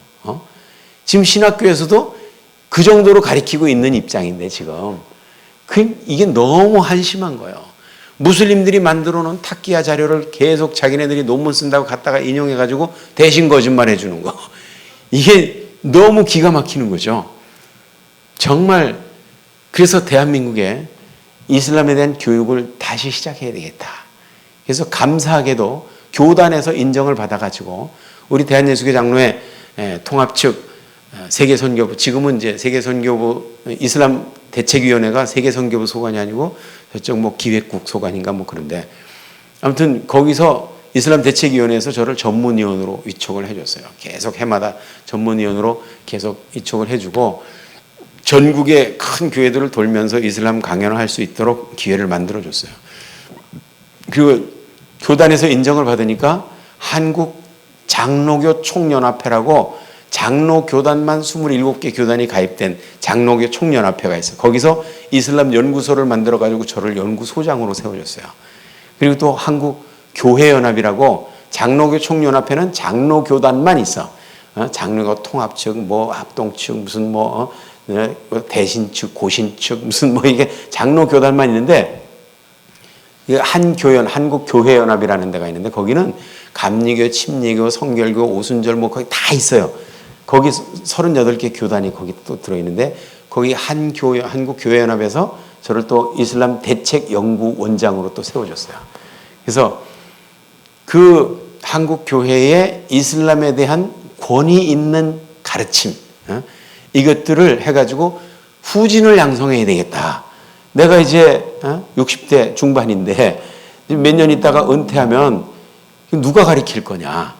지금 신학교에서도 그 정도로 가르치고 있는 입장인데 지금 이게 너무 한심한 거예요. 무슬림들이 만들어 놓은 타키야 자료를 계속 자기네들이 논문 쓴다고 갖다가 인용해가지고 대신 거짓말해 주는 거. 이게 너무 기가 막히는 거죠. 정말 그래서 대한민국에 이슬람에 대한 교육을 다시 시작해야 되겠다. 그래서 감사하게도 교단에서 인정을 받아가지고 우리 대한예수교 장로회 통합 측 세계선교부, 지금은 이제 세계선교부 이슬람 대책위원회가 세계선교부 소관이 아니고 저쪽 뭐 기획국 소관인가 뭐 그런데 아무튼 거기서 이슬람 대책위원회에서 저를 전문위원으로 위촉을 해줬어요. 계속 해마다 전문위원으로 계속 위촉을 해주고 전국의 큰 교회들을 돌면서 이슬람 강연을 할 수 있도록 기회를 만들어줬어요. 그리고 교단에서 인정을 받으니까 한국 장로교 총연합회라고 장로 교단만 27개 교단이 가입된 장로교 총연합회가 있어요. 거기서 이슬람 연구소를 만들어가지고 저를 연구소장으로 세워줬어요. 그리고 또 한국 교회연합이라고 장로교 총연합회는 장로 교단만 있어. 장로교 통합측, 뭐 합동측, 무슨 뭐 대신측, 고신측, 무슨 뭐 이게 장로 교단만 있는데 한교연, 한국교회연합이라는 데가 있는데 거기는 감리교, 침례교, 성결교, 오순절 뭐 거기 다 있어요. 거기 38개 교단이 거기 또 들어있는데 거기 한국교회연합에서 저를 또 이슬람 대책연구원장으로 또 세워줬어요. 그래서 그 한국교회의 이슬람에 대한 권위 있는 가르침, 이것들을 해가지고 후진을 양성해야 되겠다. 내가 이제 60대 중반인데 몇 년 있다가 은퇴하면 누가 가르칠 거냐.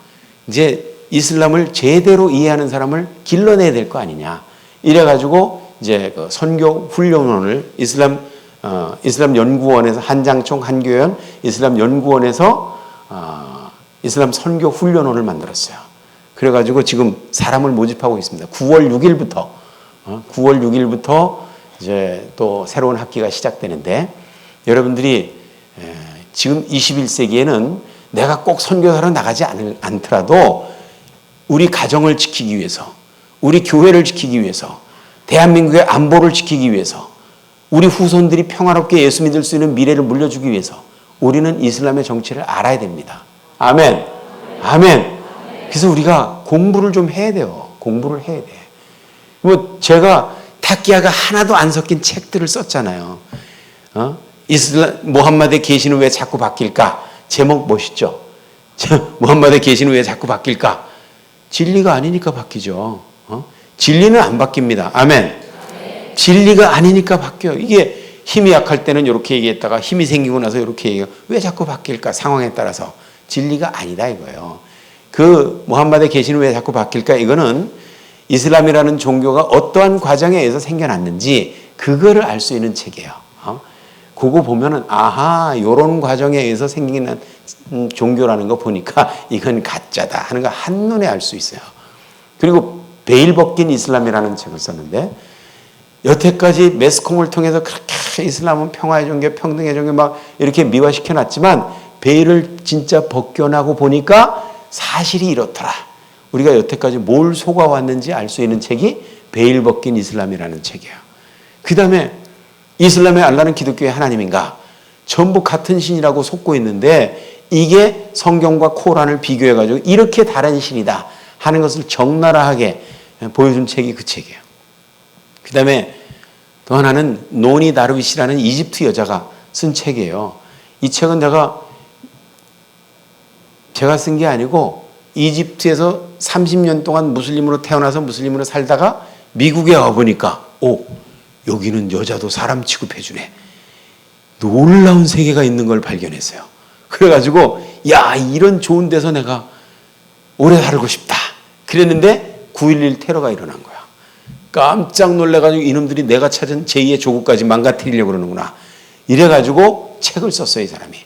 이제 이슬람을 제대로 이해하는 사람을 길러내야 될 거 아니냐. 이래가지고 이제 그 선교 훈련원을 이슬람 연구원에서 한장총 한교연 이슬람 연구원에서 이슬람 선교 훈련원을 만들었어요. 그래가지고 지금 사람을 모집하고 있습니다. 9월 6일부터 이제 또 새로운 학기가 시작되는데 여러분들이 지금 21세기에는 내가 꼭 선교사로 나가지 않더라도 우리 가정을 지키기 위해서, 우리 교회를 지키기 위해서, 대한민국의 안보를 지키기 위해서, 우리 후손들이 평화롭게 예수 믿을 수 있는 미래를 물려주기 위해서 우리는 이슬람의 정체를 알아야 됩니다. 아멘. 아멘. 그래서 우리가 공부를 좀 해야 돼요. 공부를 해야 돼. 뭐 제가 타키야가 하나도 안 섞인 책들을 썼잖아요. 이슬람 모함마드의 계시는 왜 자꾸 바뀔까? 제목 멋있죠? 모함마드의 계시는 왜 자꾸 바뀔까? 진리가 아니니까 바뀌죠. 진리는 안 바뀝니다. 아멘. 진리가 아니니까 바뀌어요. 이게 힘이 약할 때는 이렇게 얘기했다가 힘이 생기고 나서 이렇게 얘기해요. 왜 자꾸 바뀔까? 상황에 따라서. 진리가 아니다 이거예요. 그 모함마드의 계시는 왜 자꾸 바뀔까? 이거는 이슬람이라는 종교가 어떠한 과정에 의해서 생겨났는지 그거를 알 수 있는 책이에요. 그거 보면은 아하 이런 과정에 의해서 생기는 종교라는 거 보니까 이건 가짜다 하는 거 한눈에 알 수 있어요. 그리고 베일 벗긴 이슬람이라는 책을 썼는데 여태까지 매스컴을 통해서 그렇게 이슬람은 평화의 종교, 평등의 종교 막 이렇게 미화시켜놨지만 베일을 진짜 벗겨나고 보니까 사실이 이렇더라. 우리가 여태까지 뭘 속아왔는지 알 수 있는 책이 베일 벗긴 이슬람이라는 책이에요. 그 다음에 이슬람의 알라는 기독교의 하나님인가? 전부 같은 신이라고 속고 있는데 이게 성경과 코란을 비교해가지고 이렇게 다른 신이다 하는 것을 적나라하게 보여준 책이 그 책이에요. 그 다음에 또 하나는 노니 다르위시라는 이집트 여자가 쓴 책이에요. 이 책은 제가 쓴 게 아니고 이집트에서 30년 동안 무슬림으로 태어나서 무슬림으로 살다가 미국에 와보니까 여기는 여자도 사람 취급해주네. 놀라운 세계가 있는 걸 발견했어요. 그래가지고 야 이런 좋은 데서 내가 오래 살고 싶다. 그랬는데 9.11 테러가 일어난 거야. 깜짝 놀래가지고 이놈들이 내가 찾은 제2의 조국까지 망가뜨리려고 그러는구나. 이래가지고 책을 썼어요. 이 사람이.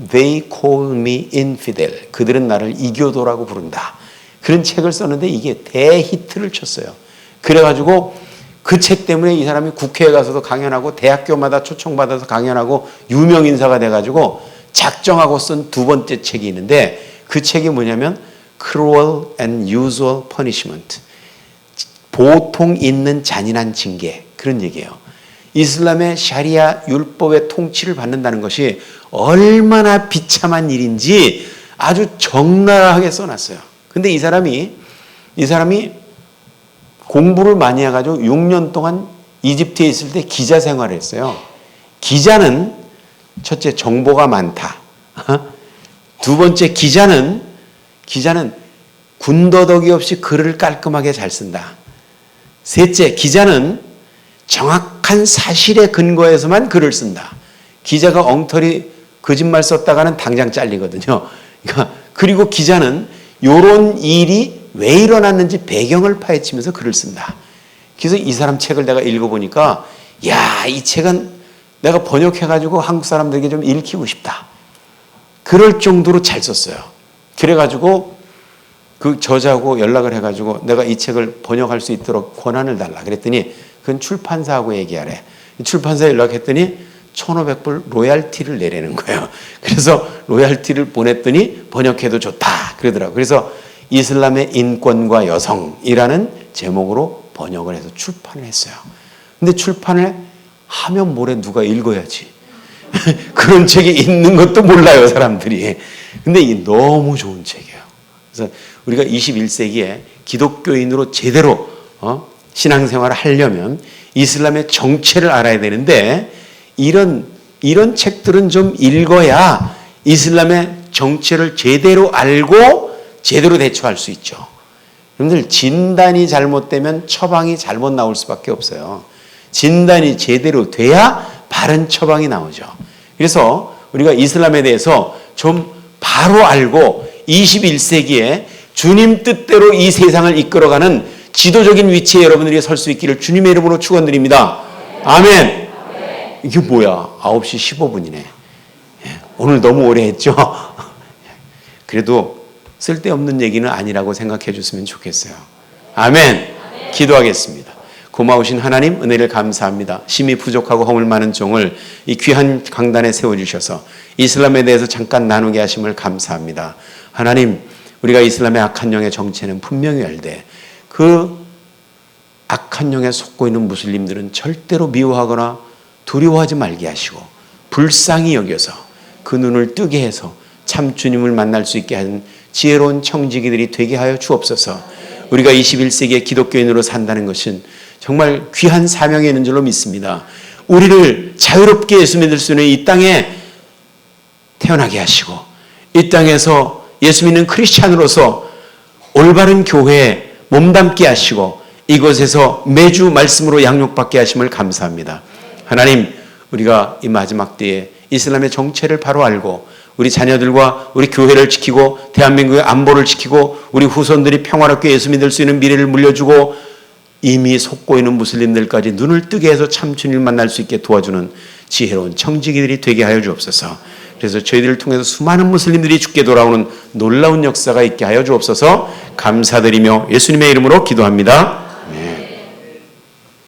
They call me infidel. 그들은 나를 이교도라고 부른다. 그런 책을 썼는데 이게 대히트를 쳤어요. 그래가지고 그 책 때문에 이 사람이 국회에 가서도 강연하고 대학교마다 초청받아서 강연하고 유명 인사가 돼가지고 작정하고 쓴 두 번째 책이 있는데 그 책이 뭐냐면 Cruel and Usual Punishment. 보통 있는 잔인한 징계. 그런 얘기예요. 이슬람의 샤리아 율법의 통치를 받는다는 것이 얼마나 비참한 일인지 아주 적나라하게 써놨어요. 근데 이 사람이 공부를 많이 해가지고 6년 동안 이집트에 있을 때 기자 생활을 했어요. 기자는 첫째 정보가 많다. 두 번째 기자는 군더더기 없이 글을 깔끔하게 잘 쓴다. 셋째 기자는 정확한 사실에 근거해서만 글을 쓴다. 기자가 엉터리 거짓말 썼다가는 당장 잘리거든요. 그리고 기자는 이런 일이 왜 일어났는지 배경을 파헤치면서 글을 쓴다. 그래서 이 사람 책을 내가 읽어보니까 야, 이 책은 내가 번역해가지고 한국 사람들에게 좀 읽히고 싶다. 그럴 정도로 잘 썼어요. 그래가지고 그 저자하고 연락을 해가지고 내가 이 책을 번역할 수 있도록 권한을 달라. 그랬더니 그건 출판사하고 얘기하래. 출판사에 연락했더니 1,500불 로얄티를 내라는 거예요. 그래서 로얄티를 보냈더니 번역해도 좋다 그러더라고요. 그래서 이슬람의 인권과 여성이라는 제목으로 번역을 해서 출판을 했어요. 근데 출판을 하면 모레 누가 읽어야지. 그런 책이 있는 것도 몰라요, 사람들이. 근데 이 너무 좋은 책이에요. 그래서 우리가 21세기에 기독교인으로 제대로 신앙생활을 하려면 이슬람의 정체를 알아야 되는데 이런 책들은 좀 읽어야 이슬람의 정체를 제대로 알고 제대로 대처할 수 있죠. 여러분들 진단이 잘못되면 처방이 잘못 나올 수밖에 없어요. 진단이 제대로 돼야 바른 처방이 나오죠. 그래서 우리가 이슬람에 대해서 좀 바로 알고 21세기에 주님 뜻대로 이 세상을 이끌어가는 지도적인 위치에 여러분들이 설 수 있기를 주님의 이름으로 축원드립니다. 아멘. 이게 뭐야? 9시 15분이네. 오늘 너무 오래 했죠? 그래도 쓸데없는 얘기는 아니라고 생각해 줬으면 좋겠어요. 아멘. 기도하겠습니다. 고마우신 하나님, 은혜를 감사합니다. 심히 부족하고 허물 많은 종을 이 귀한 강단에 세워주셔서 이슬람에 대해서 잠깐 나누게 하심을 감사합니다. 하나님, 우리가 이슬람의 악한 영의 정체는 분명히 알되 그 악한 영에 속고 있는 무슬림들은 절대로 미워하거나 두려워하지 말게 하시고 불쌍히 여겨서 그 눈을 뜨게 해서 참 주님을 만날 수 있게 하는 지혜로운 청지기들이 되게 하여 주옵소서. 우리가 21세기의 기독교인으로 산다는 것은 정말 귀한 사명이 있는 줄로 믿습니다. 우리를 자유롭게 예수 믿을 수 있는 이 땅에 태어나게 하시고 이 땅에서 예수 믿는 크리스찬으로서 올바른 교회에 몸담게 하시고 이곳에서 매주 말씀으로 양육받게 하심을 감사합니다. 하나님, 우리가 이 마지막 때에 이슬람의 정체를 바로 알고 우리 자녀들과 우리 교회를 지키고 대한민국의 안보를 지키고 우리 후손들이 평화롭게 예수 믿을 수 있는 미래를 물려주고 이미 속고 있는 무슬림들까지 눈을 뜨게 해서 참 주님을 만날 수 있게 도와주는 지혜로운 청지기들이 되게 하여 주옵소서. 그래서 저희들을 통해서 수많은 무슬림들이 죽게 돌아오는 놀라운 역사가 있게 하여 주옵소서. 감사드리며 예수님의 이름으로 기도합니다.